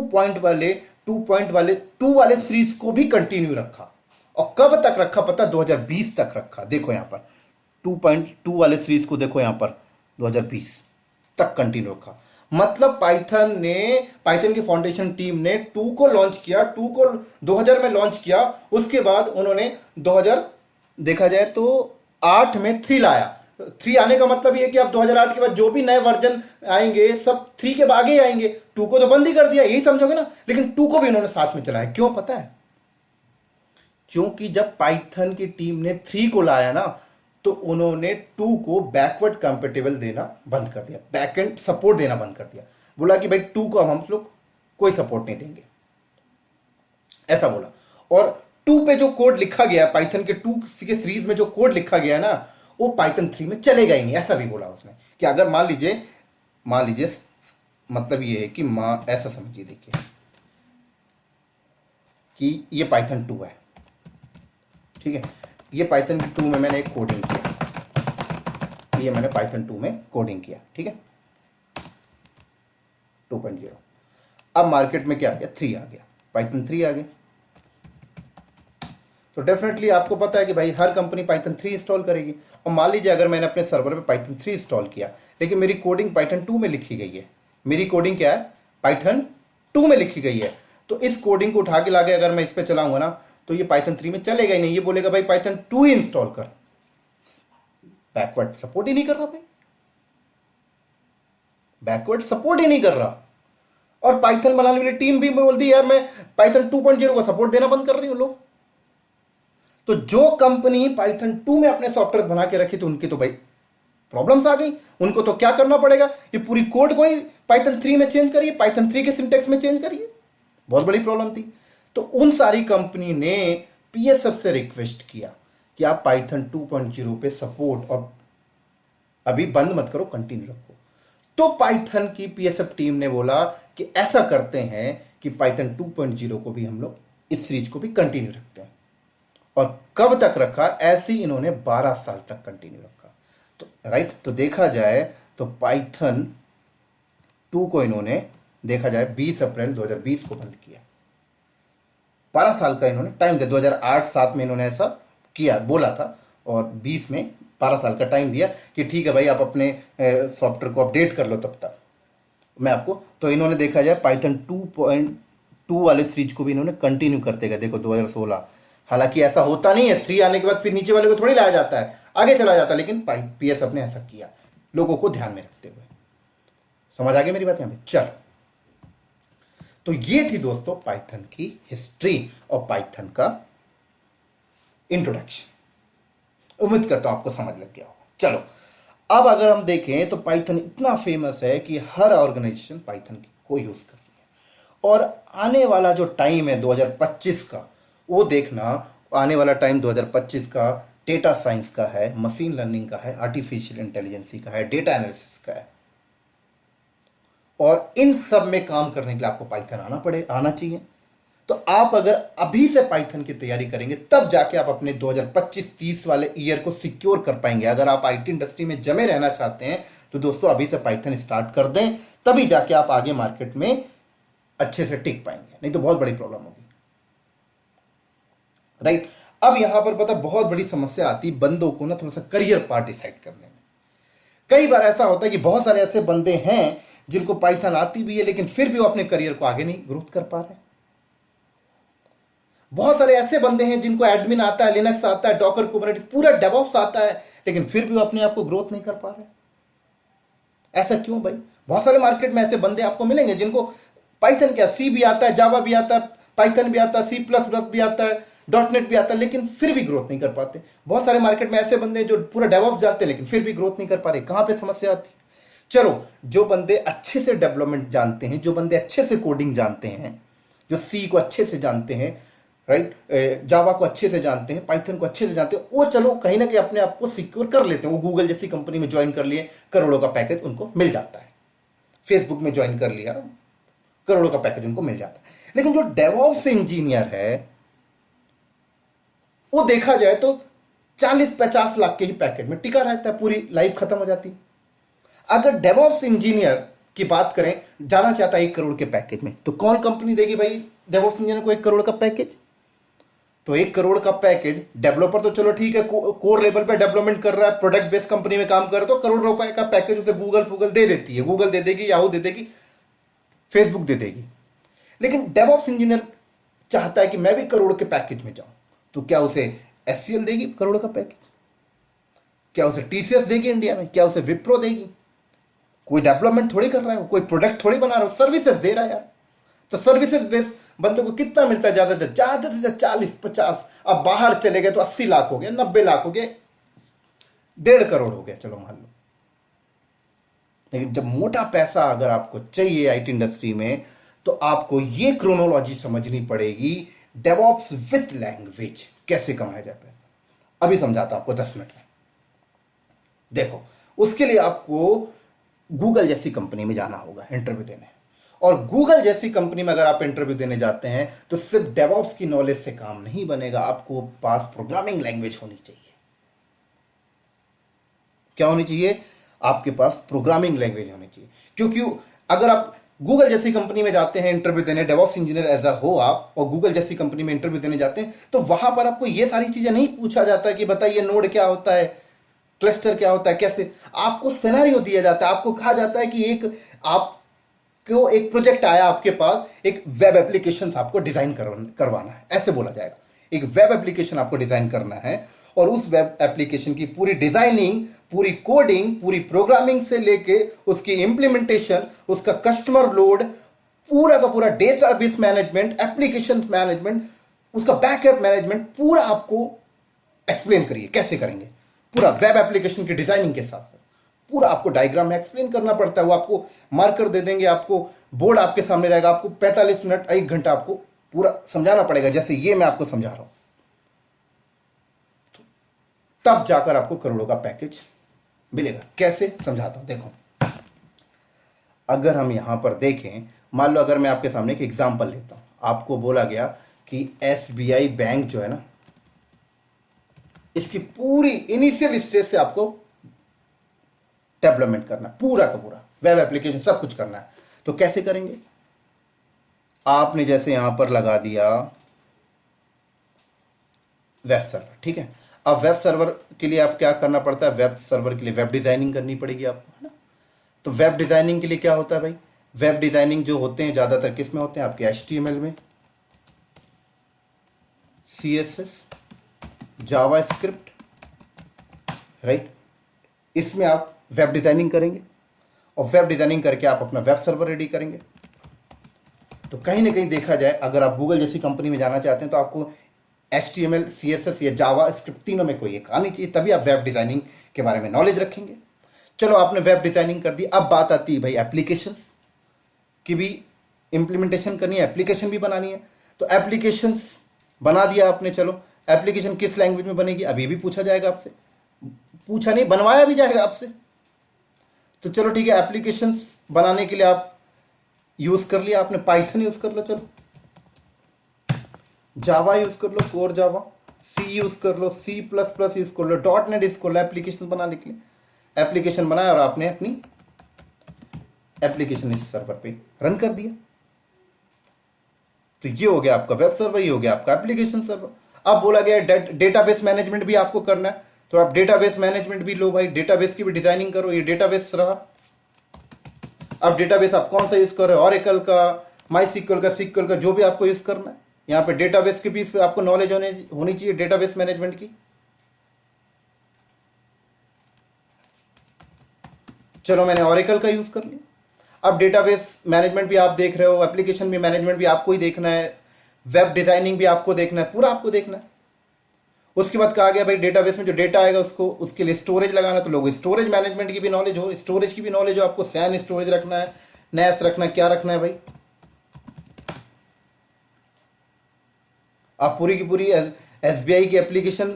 A: वाले सीरीज को भी कंटिन्यू रखा। और कब तक रखा पता? 2020 तक रखा। देखो यहां पर 2.2 वाले सीरीज को देखो, यहां पर 2020 तक कंटिन्यू रखा। मतलब पाइथन की फाउंडेशन टीम ने 2 को लॉन्च किया, 2 को 2000 में लॉन्च किया। उसके बाद उन्होंने 2000 देखा जाए तो 8 में 3 लाया। 3 आने का मतलब ये कि अब 2008 के बाद जो भी नए वर्जन आएंगे सब 3 के आगे ही आएंगे। 2 को तो बंद ही कर दिया, यही समझोगे ना। लेकिन 2 को भी उन्होंने साथ में चलाया। क्यों पता है? क्योंकि जब पाइथन की टीम ने 3 को लाया ना, तो उन्होंने 2 को बैकवर्ड कंपेटेबल देना बंद कर दिया, बैकएंड सपोर्ट देना बंद कर दिया। बोला कि भाई 2 को हम लोग कोई सपोर्ट नहीं देंगे, ऐसा बोला। और 2 पे जो कोड लिखा गया, पाइथन के 2 के सीरीज में जो कोड लिखा गया ना, वो पाइथन 3 में चलेगा ही नहीं। ऐसा भी बोला उसने कि अगर मान लीजिए मतलब ये है कि ऐसा समझिए, देखिए कि ये पाइथन 2 है, ठीक है। ये पाइथन 2 में मैंने एक कोडिंग किया, ये मैंने पाइथन 2 में कोडिंग किया, ठीक है, 2.0। अब मार्केट में क्या आ गया? 3 आ गया, पाइथन 3 आ गया। तो डेफिनेटली आपको पता है कि भाई हर कंपनी पाइथन 3 इंस्टॉल करेगी। और मान लीजिए अगर मैंने अपने सर्वर पे पाइथन 3 इंस्टॉल किया, लेकिन मेरी कोडिंग पाइथन 2 में लिखी गई है, मेरी कोडिंग क्या है? पाइथन 2 में लिखी गई है। तो इस कोडिंग को उठा के लाके अगर मैं इस पर चलाऊंगा ना, तो ये पाइथन 3 में चलेगा ही नहीं। ये बोलेगा भाई पाइथन 2 ही इंस्टॉल कर, बैकवर्ड सपोर्ट ही नहीं कर रहा भाई, बैकवर्ड सपोर्ट ही नहीं कर रहा। और पाइथन बनाने वाली टीम भी बोलती है यार मैं पाइथन 2.0 को सपोर्ट देना बंद कर रही हूं लोग। तो जो कंपनी पाइथन 2 में अपने सॉफ्टवेयर बना के रखी, तो उनकी तो भाई प्रॉब्लम्स आ गई। उनको तो क्या करना पड़ेगा? ये पूरी कोड को ही पाइथन 3 में चेंज करिए, पाइथन 3 के सिंटेक्स में चेंज करिए। बहुत बड़ी प्रॉब्लम थी। तो उन सारी कंपनी ने पीएसएफ से रिक्वेस्ट किया कि आप पाइथन 2.0 पे सपोर्ट और अभी बंद मत करो, कंटिन्यू रखो। तो पाइथन की पीएसएफ टीम ने बोला कि ऐसा करते हैं कि पाइथन 2.0 को भी हम लोग इस सीरीज को भी कंटिन्यू रखते हैं। और कब तक रखा? ऐसे ही इन्होंने 12 साल तक कंटिन्यू रखा। तो राइट, तो देखा जाए तो पाइथन 2 को इन्होंने देखा जाए 20 अप्रैल 2020 को बंद किया। 12 साल का इन्होंने टाइम दिया। 2008-7 में इन्होंने ऐसा किया, बोला था, और 20 में 12 साल का टाइम दिया कि ठीक है भाई आप अपने सॉफ्टवेयर को अपडेट कर लो तब तक मैं आपको। तो इन्होंने देखा जाए पाइथन 2.2 वाले सीरीज को भी इन्होंने कंटिन्यू करते गए। देखो 2016, हालांकि ऐसा होता नहीं है, 3 आने के बाद फिर नीचे वाले को थोड़ी लाया जाता है, आगे चला जाता है, लेकिन पीएसएफ ने ऐसा किया लोगों को ध्यान में रखते हुए। समझ आ गई मेरी बात यहां पे? चलो, तो ये थी दोस्तों पाइथन की हिस्ट्री और पाइथन का इंट्रोडक्शन। उम्मीद करता हूं आपको समझ लग गया होगा। चलो, अब अगर हम देखें तो पाइथन इतना फेमस है कि हर ऑर्गेनाइजेशन पाइथन को यूज कर रही है। और आने वाला जो टाइम है 2025 का, वो देखना, आने वाला टाइम 2025 का डेटा साइंस का है, मशीन लर्निंग का है, आर्टिफिशियल इंटेलिजेंसी का है, डेटा एनालिसिस का है। और इन सब में काम करने के लिए आपको पाइथन आना चाहिए। तो आप अगर अभी से पाइथन की तैयारी करेंगे तब जाके आप अपने 2025-30 वाले ईयर को सिक्योर कर पाएंगे। अगर आप आईटी इंडस्ट्री में जमे रहना चाहते हैं तो दोस्तों अभी से पाइथन स्टार्ट कर दें, तभी जाके आप आगे मार्केट में अच्छे से टिक पाएंगे, नहीं तो बहुत बड़ी प्रॉब्लम होगी। राइट। अब यहां पर पता बहुत बड़ी समस्या आती है बंदों को ना थोड़ा सा करियर पार्ट डिसाइड करने में। कई बार ऐसा होता है कि बहुत सारे ऐसे बंदे हैं जिनको पाइथन आती भी है लेकिन फिर भी वो अपने करियर को आगे नहीं ग्रोथ कर पा रहे। बहुत सारे ऐसे बंदे हैं जिनको एडमिन आता है, लिनक्स आता है, डॉकर कुबरनेटिस, पूरा डेवऑप्स आता है, लेकिन फिर भी वो अपने आप को ग्रोथ नहीं कर पा रहे। ऐसा क्यों भाई? बहुत सारे मार्केट में ऐसे बंदे आपको मिलेंगे जिनको पाइथन क्या सी भी आता है, जावा भी आता है, पाइथन भी आता है, सी प्लस प्लस भी आता है, डॉटनेट भी आता है, लेकिन फिर भी ग्रोथ नहीं कर पाते। बहुत सारे मार्केट में ऐसे बंदे जो पूरा डेवऑप्स जाते हैं लेकिन फिर भी ग्रोथ नहीं कर पा रहे। कहां पे समस्या आती है? चलो, जो बंदे अच्छे से डेवलपमेंट जानते हैं, जो बंदे अच्छे से कोडिंग जानते हैं, जो सी को अच्छे से जानते हैं, राइट, जावा को अच्छे से जानते हैं, पाइथन को अच्छे से जानते हैं, वो चलो कहीं ना कहीं अपने आप को सिक्योर कर लेते हैं। वो गूगल जैसी कंपनी में ज्वाइन कर लिए, करोड़ों का पैकेज उनको मिल जाता है। फेसबुक में ज्वाइन कर लिया, करोड़ों का पैकेज उनको मिल जाता है। लेकिन जो डेवऑप्स इंजीनियर है वो देखा जाए तो 40-50 लाख के ही पैकेज में टिका रहता है, पूरी लाइफ खत्म हो जाती है। अगर डेवऑप्स इंजीनियर की बात करें, जाना चाहता है 1 करोड़ के पैकेज में, तो कौन कंपनी देगी भाई डेवऑप्स इंजीनियर को 1 करोड़ का पैकेज? तो 1 करोड़ का पैकेज डेवलपर तो चलो ठीक है, कोर लेवल पे डेवलपमेंट कर रहा है, प्रोडक्ट बेस्ड कंपनी में काम कर रहा है, तो करोड़ रुपए का पैकेज उसे गूगल दे देती है। गूगल दे देगी, याहू दे देगी, फेसबुक दे देगी। लेकिन डेवऑप्स इंजीनियर चाहता है कि मैं भी करोड़ के पैकेज में जाऊं, तो क्या उसे एचसीएल देगी करोड़ का पैकेज? क्या उसे टीसीएस देगी इंडिया में? क्या उसे विप्रो देगी? कोई डेवलपमेंट थोड़ी कर रहा है, कोई प्रोडक्ट थोड़ी बना रहा है, सर्विसेज दे रहा है यार। तो सर्विसेज बेस्ड बंदों को कितना मिलता है? ज्यादा से ज्यादा 40-50। अब बाहर चले गए तो 80 लाख हो गए, 90 लाख हो गए, 1.5 करोड़ हो गया, चलो मान लो। लेकिन जब मोटा पैसा अगर आपको चाहिए आईटी इंडस्ट्री में, तो आपको ये क्रोनोलॉजी समझनी पड़ेगी, डेवऑप्स विथ लैंग्वेज कैसे कमाया जाए पैसा। अभी समझाता हूं आपको 10 मिनट में। देखो, उसके लिए आपको गूगल जैसी कंपनी में जाना होगा इंटरव्यू देने। और गूगल जैसी कंपनी में अगर आप इंटरव्यू देने जाते हैं तो सिर्फ डेवऑप्स की नॉलेज से काम नहीं बनेगा, आपको पास प्रोग्रामिंग लैंग्वेज होनी चाहिए। क्या होनी चाहिए? आपके पास प्रोग्रामिंग लैंग्वेज होनी चाहिए। क्योंकि अगर आप गूगल जैसी कंपनी में जाते हैं इंटरव्यू देने, डेवऑप्स इंजीनियर एज अ हो आप, और गूगल जैसी कंपनी में इंटरव्यू देने जाते हैं, तो वहां पर आपको ये सारी चीजें नहीं पूछा जाता कि बताइए नोड क्या होता है, क्लस्टर क्या होता है, कैसे। आपको सिनेरियो दिया जाता है, आपको कहा जाता है कि आपको एक प्रोजेक्ट आया आपके पास, एक वेब एप्लीकेशन आपको डिजाइन करवाना है, ऐसे बोला जाएगा। एक वेब एप्लीकेशन आपको डिजाइन करना है, और उस वेब एप्लीकेशन की पूरी डिजाइनिंग, पूरी कोडिंग, पूरी प्रोग्रामिंग से लेके उसकी इंप्लीमेंटेशन, उसका कस्टमर लोड, पूरा का पूरा डेटाबेस मैनेजमेंट, एप्लीकेशन मैनेजमेंट, उसका बैकअप मैनेजमेंट, पूरा आपको एक्सप्लेन करिए कैसे करेंगे। पूरा वेब एप्लीकेशन की डिजाइनिंग के साथ साथ पूरा आपको डायग्राम में एक्सप्लेन करना पड़ता है। वो आपको मार्कर दे देंगे, आपको बोर्ड आपके सामने रहेगा, आपको 45 मिनट 1 घंटा आपको पूरा समझाना पड़ेगा, जैसे ये मैं आपको समझा रहा हूं। तब जाकर आपको करोड़ों का पैकेज मिलेगा। कैसे? समझाता हूं, देखो। अगर हम यहां पर देखें, मान लो अगर मैं आपके सामने एक एग्जांपल लेता हूं, आपको बोला गया कि एसबीआई बैंक जो है ना, इसकी पूरी इनिशियल स्टेज से आपको डेवलपमेंट करना, पूरा का पूरा वेब एप्लीकेशन सब कुछ करना है। तो कैसे करेंगे? आपने जैसे यहां पर लगा दिया वेब सर्वर, ठीक है। अब वेब सर्वर के लिए आप क्या करना पड़ता है? वेब सर्वर के लिए वेब डिजाइनिंग करनी पड़ेगी आपको, है ना। तो वेब डिजाइनिंग के लिए क्या होता है भाई? वेब डिजाइनिंग जो होते हैं ज्यादातर किस में होते हैं? आपके HTML में, CSS, जावास्क्रिप्ट, राइट। इसमें आप वेब डिजाइनिंग करेंगे, और वेब डिजाइनिंग करके आप अपना वेब सर्वर रेडी करेंगे। तो कहीं ना कहीं देखा जाए, अगर आप गूगल जैसी कंपनी में जाना चाहते हैं तो आपको HTML, CSS या जावा स्क्रिप्ट तीनों में कोई एक आनी चाहिए, तभी आप वेब डिजाइनिंग के बारे में नॉलेज रखेंगे। चलो, आपने वेब डिजाइनिंग कर दी। अब बात आती है भाई एप्लीकेशन की भी इम्प्लीमेंटेशन करनी है, एप्लीकेशन भी बनानी है। तो एप्लीकेशन बना दिया आपने, चलो एप्लीकेशन किस लैंग्वेज में बनेगी? अब ये भी पूछा जाएगा आपसे, पूछा नहीं, बनवाया भी जाएगा आपसे। तो चलो ठीक है, एप्लीकेशन बनाने के लिए आप यूज कर लिया आपने, पाइथन यूज कर लो, चलो जावा यूज कर लो, कोर जावा, सी यूज कर लो, C++ यूज कर लो, .NET यूज कर लो एप्लीकेशन बनाने के लिए। एप्लीकेशन बनाया और आपने अपनी एप्लीकेशन इस सर्वर पे रन कर दिया। तो ये हो गया आपका वेब सर्वर, ये हो गया आपका एप्लीकेशन सर्वर। अब बोला गया डेटाबेस मैनेजमेंट भी आपको करना है, तो आप डेटाबेस मैनेजमेंट भी लो भाई, डेटाबेस की भी डिजाइनिंग करो। ये डेटाबेस रहा। अब डेटाबेस आप कौन सा यूज कर रहे हो, ऑरेकल का, माई सिक्वल का, सिक्वल का, जो भी आपको यूज करना है। यहाँ पे डेटाबेस की भी फिर आपको नॉलेज होनी चाहिए, डेटाबेस मैनेजमेंट की। चलो मैंने ऑरेकल का यूज कर लिया। अब डेटाबेस मैनेजमेंट भी आप देख रहे हो, एप्लीकेशन भी मैनेजमेंट भी आपको ही देखना है, वेब डिजाइनिंग भी आपको देखना है, पूरा आपको देखना है। उसके बाद कहा गया भाई डेटाबेस में जो डेटा आएगा उसको, उसके लिए स्टोरेज लगाना, तो लोग स्टोरेज मैनेजमेंट की भी नॉलेज हो, स्टोरेज की भी नॉलेज हो आपको, सैन स्टोरेज रखना है, नैस रखना है, क्या रखना है भाई। आप पूरी की पूरी SBI की एप्लीकेशन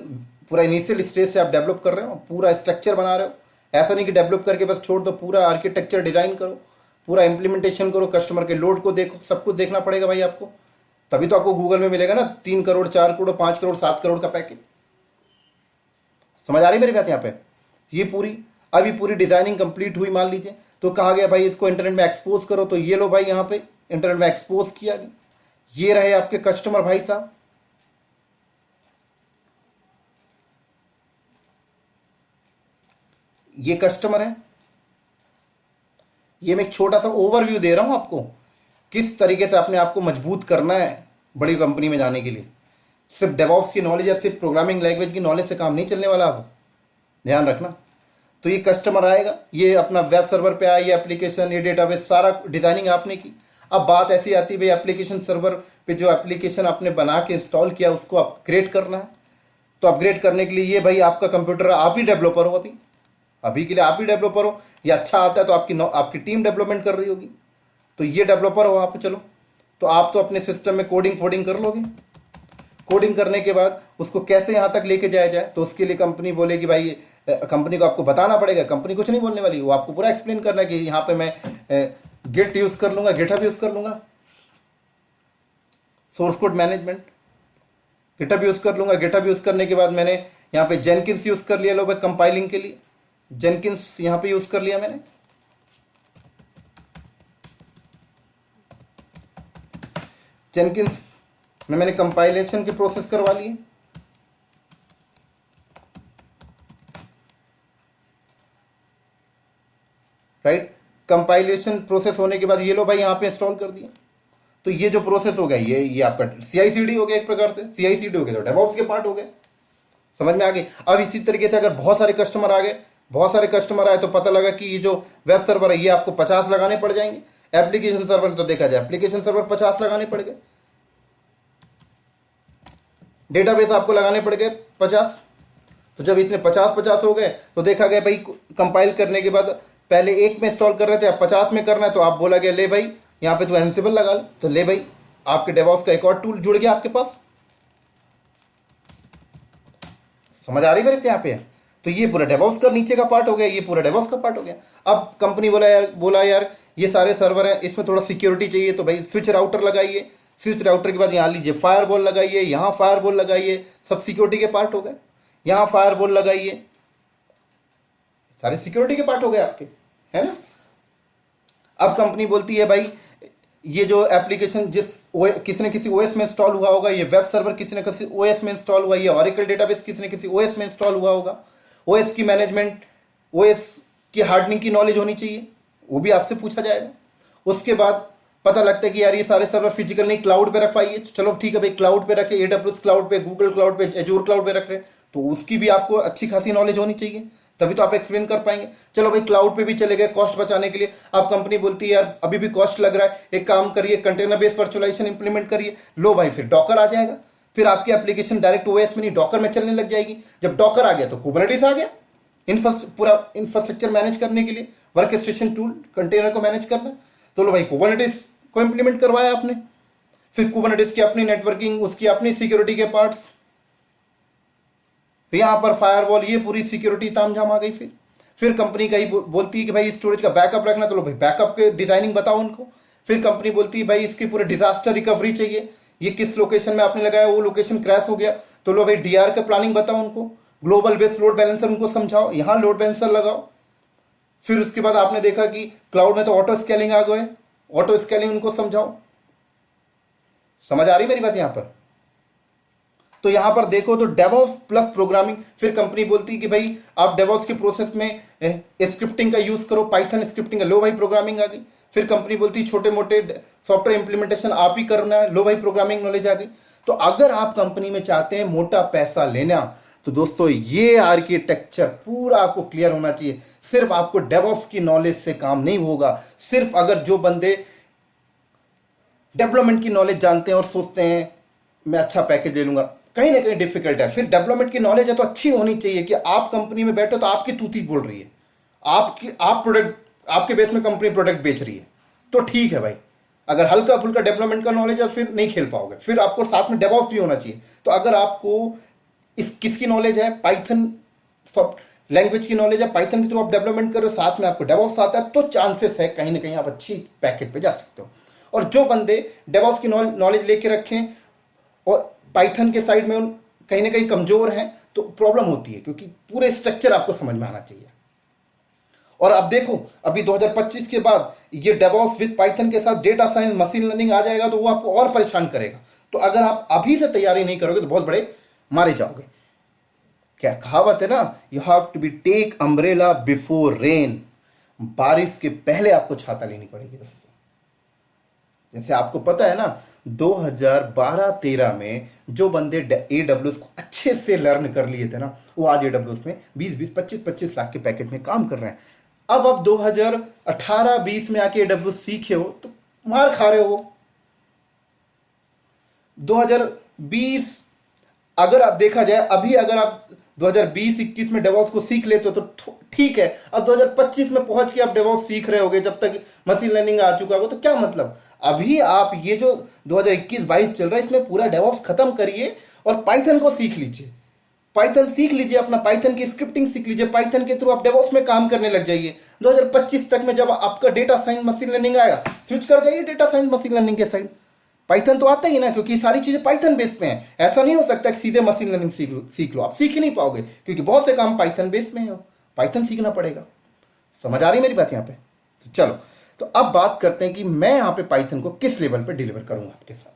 A: पूरा इनिशियल स्टेज से आप डेवलप कर रहे हो, पूरा स्ट्रक्चर बना रहे हो। ऐसा नहीं कि डेवलप करके बस छोड़ दो, पूरा आर्किटेक्चर डिजाइन करो, पूरा इंप्लीमेंटेशन करो, कस्टमर के लोड को देखो, सब कुछ देखना पड़ेगा भाई आपको। तभी तो आपको गूगल में मिलेगा ना 3 करोड़, 4 करोड़, 5 करोड़, 7 करोड़ का पैकेज। समझ आ रही मेरी बात यहाँ पे। ये पूरी अभी पूरी डिजाइनिंग कंप्लीट हुई मान लीजिए, तो कहा गया भाई इसको इंटरनेट में एक्सपोज करो, तो ये लो भाई यहाँ पे इंटरनेट में एक्सपोज किया गया। ये रहे आपके कस्टमर भाई साहब। ये कस्टमर है। ये मैं एक छोटा सा ओवरव्यू दे रहा हूं आपको, किस तरीके से अपने आप को मजबूत करना है बड़ी कंपनी में जाने के लिए। सिर्फ डेवऑप्स की नॉलेज या सिर्फ प्रोग्रामिंग लैंग्वेज की नॉलेज से काम नहीं चलने वाला, आप ध्यान रखना। तो ये कस्टमर आएगा, ये अपना वेब सर्वर पे आया, ये एप्लीकेशन, ये डेटाबेस, सारा डिजाइनिंग आपने की। अब बात ऐसी आती है भाई एप्लीकेशन सर्वर पे जो एप्लीकेशन आपने बना के इंस्टॉल किया उसको अपग्रेड करना है। तो अपग्रेड करने के लिए ये भाई आपका कंप्यूटर, आप ही डेवलपर हो, अभी अभी के लिए आप ही डेवलपर हो। ये अच्छा आता है तो आपकी टीम डेवलपमेंट कर रही होगी, तो ये डेवलपर हो आप। चलो तो आप तो अपने सिस्टम में कोडिंग फोडिंग कर लोगे। कोडिंग करने के बाद उसको कैसे यहाँ तक लेके जाया जाए, तो उसके लिए कंपनी बोलेगी भाई, कंपनी को आपको बताना पड़ेगा। कंपनी कुछ नहीं बोलने वाली, वो आपको पूरा एक्सप्लेन करना है कि यहाँ पे मैं गिट यूज कर लूंगा, गिटहब यूज कर लूंगा, source code management, GitHub use कर लूंगा। गिटहब यूज करने के बाद मैंने यहाँ पे जेनकिंस यूज कर लिया लो भाई कंपाइलिंग के लिए, जेनकिंस यहाँ पे यूज कर लिया मैंने। जेनकिंस में मैंने कंपाइलेशन की प्रोसेस करवा ली, राइट। कंपाइलेशन प्रोसेस होने के बाद ये लो भाई यहाँ पे इंस्टॉल कर दिया। तो ये जो प्रोसेस हो गया ये आपका CI/CD हो गया, एक प्रकार से CI/CD हो गया, तो डेवऑप्स के पार्ट हो गए। समझ में आ गई। अब इसी तरीके से अगर बहुत सारे कस्टमर आ गए, बहुत सारे कस्टमर आए, तो पता लगा कि ये जो वेब सर्वर है ये आपको 50 लगाने पड़ जाएंगे। एप्लीकेशन सर्वर तो देखा जाए एप्लीकेशन सर्वर 50 लगाने पड़ गए, डेटाबेस आपको लगाने पड़ गए 50। तो जब इसने 50-50 हो गए तो देखा गया भाई कंपाइल करने के बाद पहले एक में इंस्टॉल कर रहे थे, अब 50 में करना है, तो आप बोला गया ले भाई यहाँ पे तो एनसिबल लगा ले, तो ले भाई आपके डेवऑप्स का एक और टूल जुड़ गया आपके पास। समझ आ रही मेरे यहाँ पे। तो ये पूरा डेवऑप्स का नीचे का पार्ट हो गया, ये पूरा डेवऑप्स का पार्ट हो गया। अब कंपनी बोला यार ये सारे सर्वर हैं, इसमें थोड़ा सिक्योरिटी चाहिए, तो भाई स्विच राउटर लगाइए। स्विच राउटर के बाद यहाँ लीजिए फायरवॉल लगाइए, यहाँ फायरवॉल लगाइए, सब सिक्योरिटी के पार्ट हो गए। यहाँ फायरवॉल लगाइए, सारे सिक्योरिटी के पार्ट हो गए आपके, है ना। अब कंपनी बोलती है भाई ये जो एप्लीकेशन किसी न किसी OS में इंस्टॉल हुआ होगा, ये वेब सर्वर किसी न किसी OS में इंस्टॉल हुआ, ये ऑरेकल डेटाबेस किसी न किसी OS में इंस्टॉल हुआ होगा। OS की मैनेजमेंट, OS की हार्डनिंग की नॉलेज होनी चाहिए, वो भी आपसे पूछा जाएगा। उसके बाद पता लगता है कि यार ये सारे सर्वर फिजिकल नहीं क्लाउड पे रखवाइए, चलो ठीक है भाई क्लाउड पे रखे, AWS क्लाउड पे, गूगल क्लाउड पे, एजूर क्लाउड पे रख रहे, तो उसकी भी आपको अच्छी खासी नॉलेज होनी चाहिए, तभी तो आप एक्सप्लेन कर पाएंगे। चलो भाई क्लाउड पे भी चले गए कॉस्ट बचाने के लिए। अब कंपनी बोलती है यार अभी भी कॉस्ट लग रहा है, एक काम करिए कंटेनर बेस्ड वर्चुअलाइजेशन इंप्लीमेंट करिए। लो भाई फिर डॉकर आ जाएगा, फिर आपकी एप्लीकेशन डायरेक्ट OS में नहीं डॉकर में चलने लग जाएगी। जब डॉकर आ गया तो कुबरनेटिस आ गया, पूरा इंफ्रास्ट्रक्चर मैनेज करने के लिए, वर्क स्टेशन टूल, कंटेनर को मैनेज करना। तो लो भाई कुबरनेटिस को इंप्लीमेंट करवाया आपने, फिर कुबरनेटिस की अपनी नेटवर्किंग, उसकी अपनी सिक्योरिटी के पार्ट्स, फिर यहाँ पर फायरवॉल, ये पूरी सिक्योरिटी तामझाम आ गई। फिर कंपनी का ही बोलती है कि भाई स्टोरेज का बैकअप रखना, तो लो भाई बैकअप के डिजाइनिंग बताओ उनको। फिर कंपनी बोलती है भाई इसकी पूरे डिजास्टर रिकवरी चाहिए, ये किस लोकेशन में आपने लगाया, वो लोकेशन क्रैश हो गया, तो लो भाई डीआर का प्लानिंग बताओ उनको, ग्लोबल बेस्ड लोड बैलेंसर उनको समझाओ, यहां लोड बैलेंसर लगाओ। फिर उसके बाद आपने देखा कि क्लाउड में तो ऑटो स्केलिंग आ गए, ऑटो स्केलिंग उनको समझाओ। समझ आ रही मेरी बात यहां पर? तो यहां पर देखो तो डेवॉप्स प्लस प्रोग्रामिंग, फिर कंपनी बोलती है कि भाई आप डेवॉप्स के प्रोसेस में स्क्रिप्टिंग का यूज करो, पाइथन स्क्रिप्टिंग का, लो भाई प्रोग्रामिंग आ गई। फिर कंपनी बोलती है छोटे मोटे सॉफ्टवेयर इंप्लीमेंटेशन आप ही करना है, लो भाई प्रोग्रामिंग नॉलेज आ गई। तो अगर आप कंपनी में चाहते हैं मोटा पैसा लेना, तो दोस्तों ये आर्किटेक्चर पूरा आपको क्लियर होना चाहिए। सिर्फ आपको डेवॉप्स की नॉलेज से काम नहीं होगा। सिर्फ अगर जो बंदे डेवलपमेंट की नॉलेज जानते हैं और सोचते हैं मैं अच्छा पैकेज ले लूंगा, कहीं ना कहीं डिफिकल्ट है। फिर डेवलपमेंट की नॉलेज है तो अच्छी होनी चाहिए कि आप कंपनी में बैठे तो आपकी तूती बोल रही है, आप प्रोडक्ट, आपके बेस में कंपनी प्रोडक्ट बेच रही है, तो ठीक है भाई। अगर हल्का फुल्का डेवलपमेंट का नॉलेज है फिर नहीं खेल पाओगे, फिर आपको साथ में डेवॉप्स भी होना चाहिए। तो अगर आपको इस किसकी नॉलेज है, पाइथन सॉफ्ट लैंग्वेज की नॉलेज है, पाइथन के थ्रू आप डेवलपमेंट करो, साथ में आपको डेवॉप्स आता है, तो चांसेस है कहीं ना कहीं आप अच्छी पैकेज पे जा सकते हो। और जो बंदे डेवॉप्स की नॉलेज लेके रखें और पाइथन के साइड में कहीं ना कहीं कमजोर हैं, तो प्रॉब्लम होती है, क्योंकि पूरे स्ट्रक्चर आपको समझ में आना चाहिए। और अब देखो अभी 2025 के बाद ये डेवॉप्स विद पाइथन के साथ डेटा साइंस मशीन लर्निंग आ जाएगा, तो वो आपको और परेशान करेगा। तो अगर आप अभी से तैयारी नहीं करोगे तो बहुत बड़े मारे जाओगे। क्या कहावत है ना, you have to be take umbrella before rain, बारिश के पहले आपको छाता लेनी पड़ेगी दोस्तों। जैसे आपको पता है ना 2012-13 में जो बंदे एडब्ल्यूएस को अच्छे से लर्न कर लिए थे ना, वो आज एडब्ल्यूएस में 20-20, 25-25 लाख के पैकेज में काम कर रहे हैं। अब 2018-20 में आके एडब्ल्यूएस सीखे हो तो मार खा रहे हो। 2020 अगर आप देखा जाए, अभी अगर आप 2020-21 में डेवॉप्स को सीख लेते हो तो ठीक है। अब 2025 में पहुंच के आप डेवॉप्स सीख रहे होगे, जब तक मशीन लर्निंग आ चुका होगा, तो क्या मतलब? अभी आप ये जो 2021-22 चल रहा है इसमें पूरा डेवॉप्स खत्म करिए और पाइथन को सीख लीजिए। पाइथन सीख लीजिए, अपना पाइथन की स्क्रिप्टिंग सीख लीजिए, पाइथन के थ्रू आप डेवॉप्स में काम करने लग जाइए। 2025 तक में जब आपका डेटा साइंस मशीन लर्निंग आएगा, स्विच कर जाइए डेटा साइंस मशीन लर्निंग के साइड। पाइथन तो आता ही ना, क्योंकि सारी चीजें पाइथन बेस पे हैं। ऐसा नहीं हो सकता कि सीधे मशीन लर्निंग सीख लो, आप सीख ही नहीं पाओगे, क्योंकि बहुत से काम पाइथन बेस में है, पाइथन सीखना पड़ेगा। समझ आ रही मेरी बात यहाँ पे? तो चलो, तो अब बात करते हैं कि मैं यहाँ पे पाइथन को किस लेवल पे डिलीवर करूंगा आपके साथ।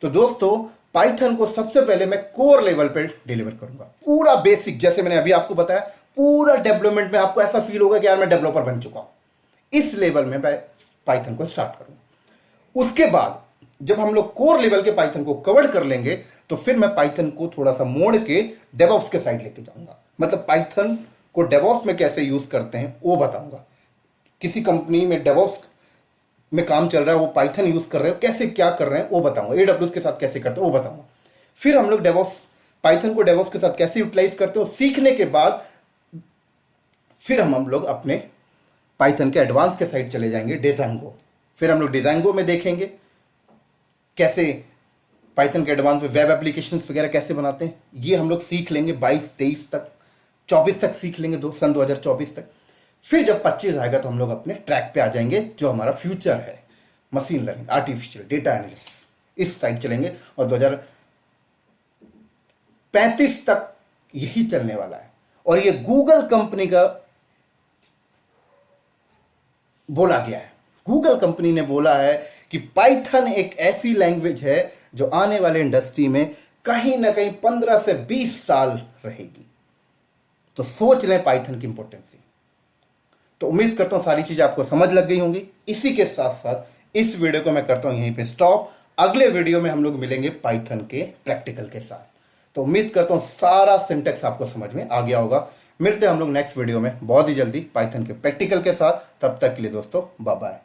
A: तो दोस्तों पाइथन को सबसे पहले मैं कोर लेवल पे डिलीवर करूंगा, पूरा बेसिक। जैसे मैंने अभी आपको बताया, पूरा डेवलपमेंट में आपको ऐसा फील होगा कि यार मैं डेवलपर बन चुका हूं। इस लेवल में मैं पाइथन को स्टार्ट करूंगा। उसके बाद जब हम लोग कोर लेवल के पाइथन को कवर कर लेंगे, तो फिर मैं पाइथन को थोड़ा सा मोड़ के डेवॉप्स के साइड लेके जाऊंगा। मतलब पाइथन को डेवॉप्स में कैसे यूज करते हैं वो बताऊंगा। किसी कंपनी में डेवॉप्स में काम चल रहा है, वो पाइथन यूज कर रहे हो, कैसे क्या कर रहे हैं वो बताऊंगा। एडब्ल्यूएस के साथ कैसे करते हो वो बताऊंगा। फिर हम लोग डेवॉप्स, पाइथन को डेवॉप्स के साथ कैसे यूटिलाइज करते हो सीखने के बाद, फिर हम लोग अपने पाइथन के एडवांस के साइड चले जाएंगे, डिजाइंगो। फिर हम लोग डिजाइंगो में देखेंगे कैसे पाइथन के एडवांस में वेब एप्लीकेशंस वगैरह कैसे बनाते हैं। ये हम लोग सीख लेंगे 22-23 तक, 24 तक सीख लेंगे, सन 2024 तक। फिर जब 25 आएगा तो हम लोग अपने ट्रैक पे आ जाएंगे, जो हमारा फ्यूचर है, machine learning, artificial data analysis, इस साइड चलेंगे। और 2035 तक यही चलने वाला है। और ये गूगल कंपनी का बोला गया है। गूगल कंपनी ने बोला है कि पाइथन एक ऐसी लैंग्वेज है जो आने वाले इंडस्ट्री में कहीं ना कहीं 15 से 20 साल रहेगी। तो सोच लें पाइथन की इंपॉर्टेंसी। तो उम्मीद करता हूं सारी चीजें आपको समझ लग गई होंगी। इसी के साथ साथ इस वीडियो को मैं करता हूं यहीं पे स्टॉप। अगले वीडियो में हम लोग मिलेंगे पाइथन के प्रैक्टिकल के साथ। तो उम्मीद करता हूं सारा सिंटेक्स आपको समझ में आ गया होगा। मिलते हैं हम लोग नेक्स्ट वीडियो में बहुत ही जल्दी पाइथन के प्रैक्टिकल के साथ। तब तक के लिए दोस्तों बाय बाय।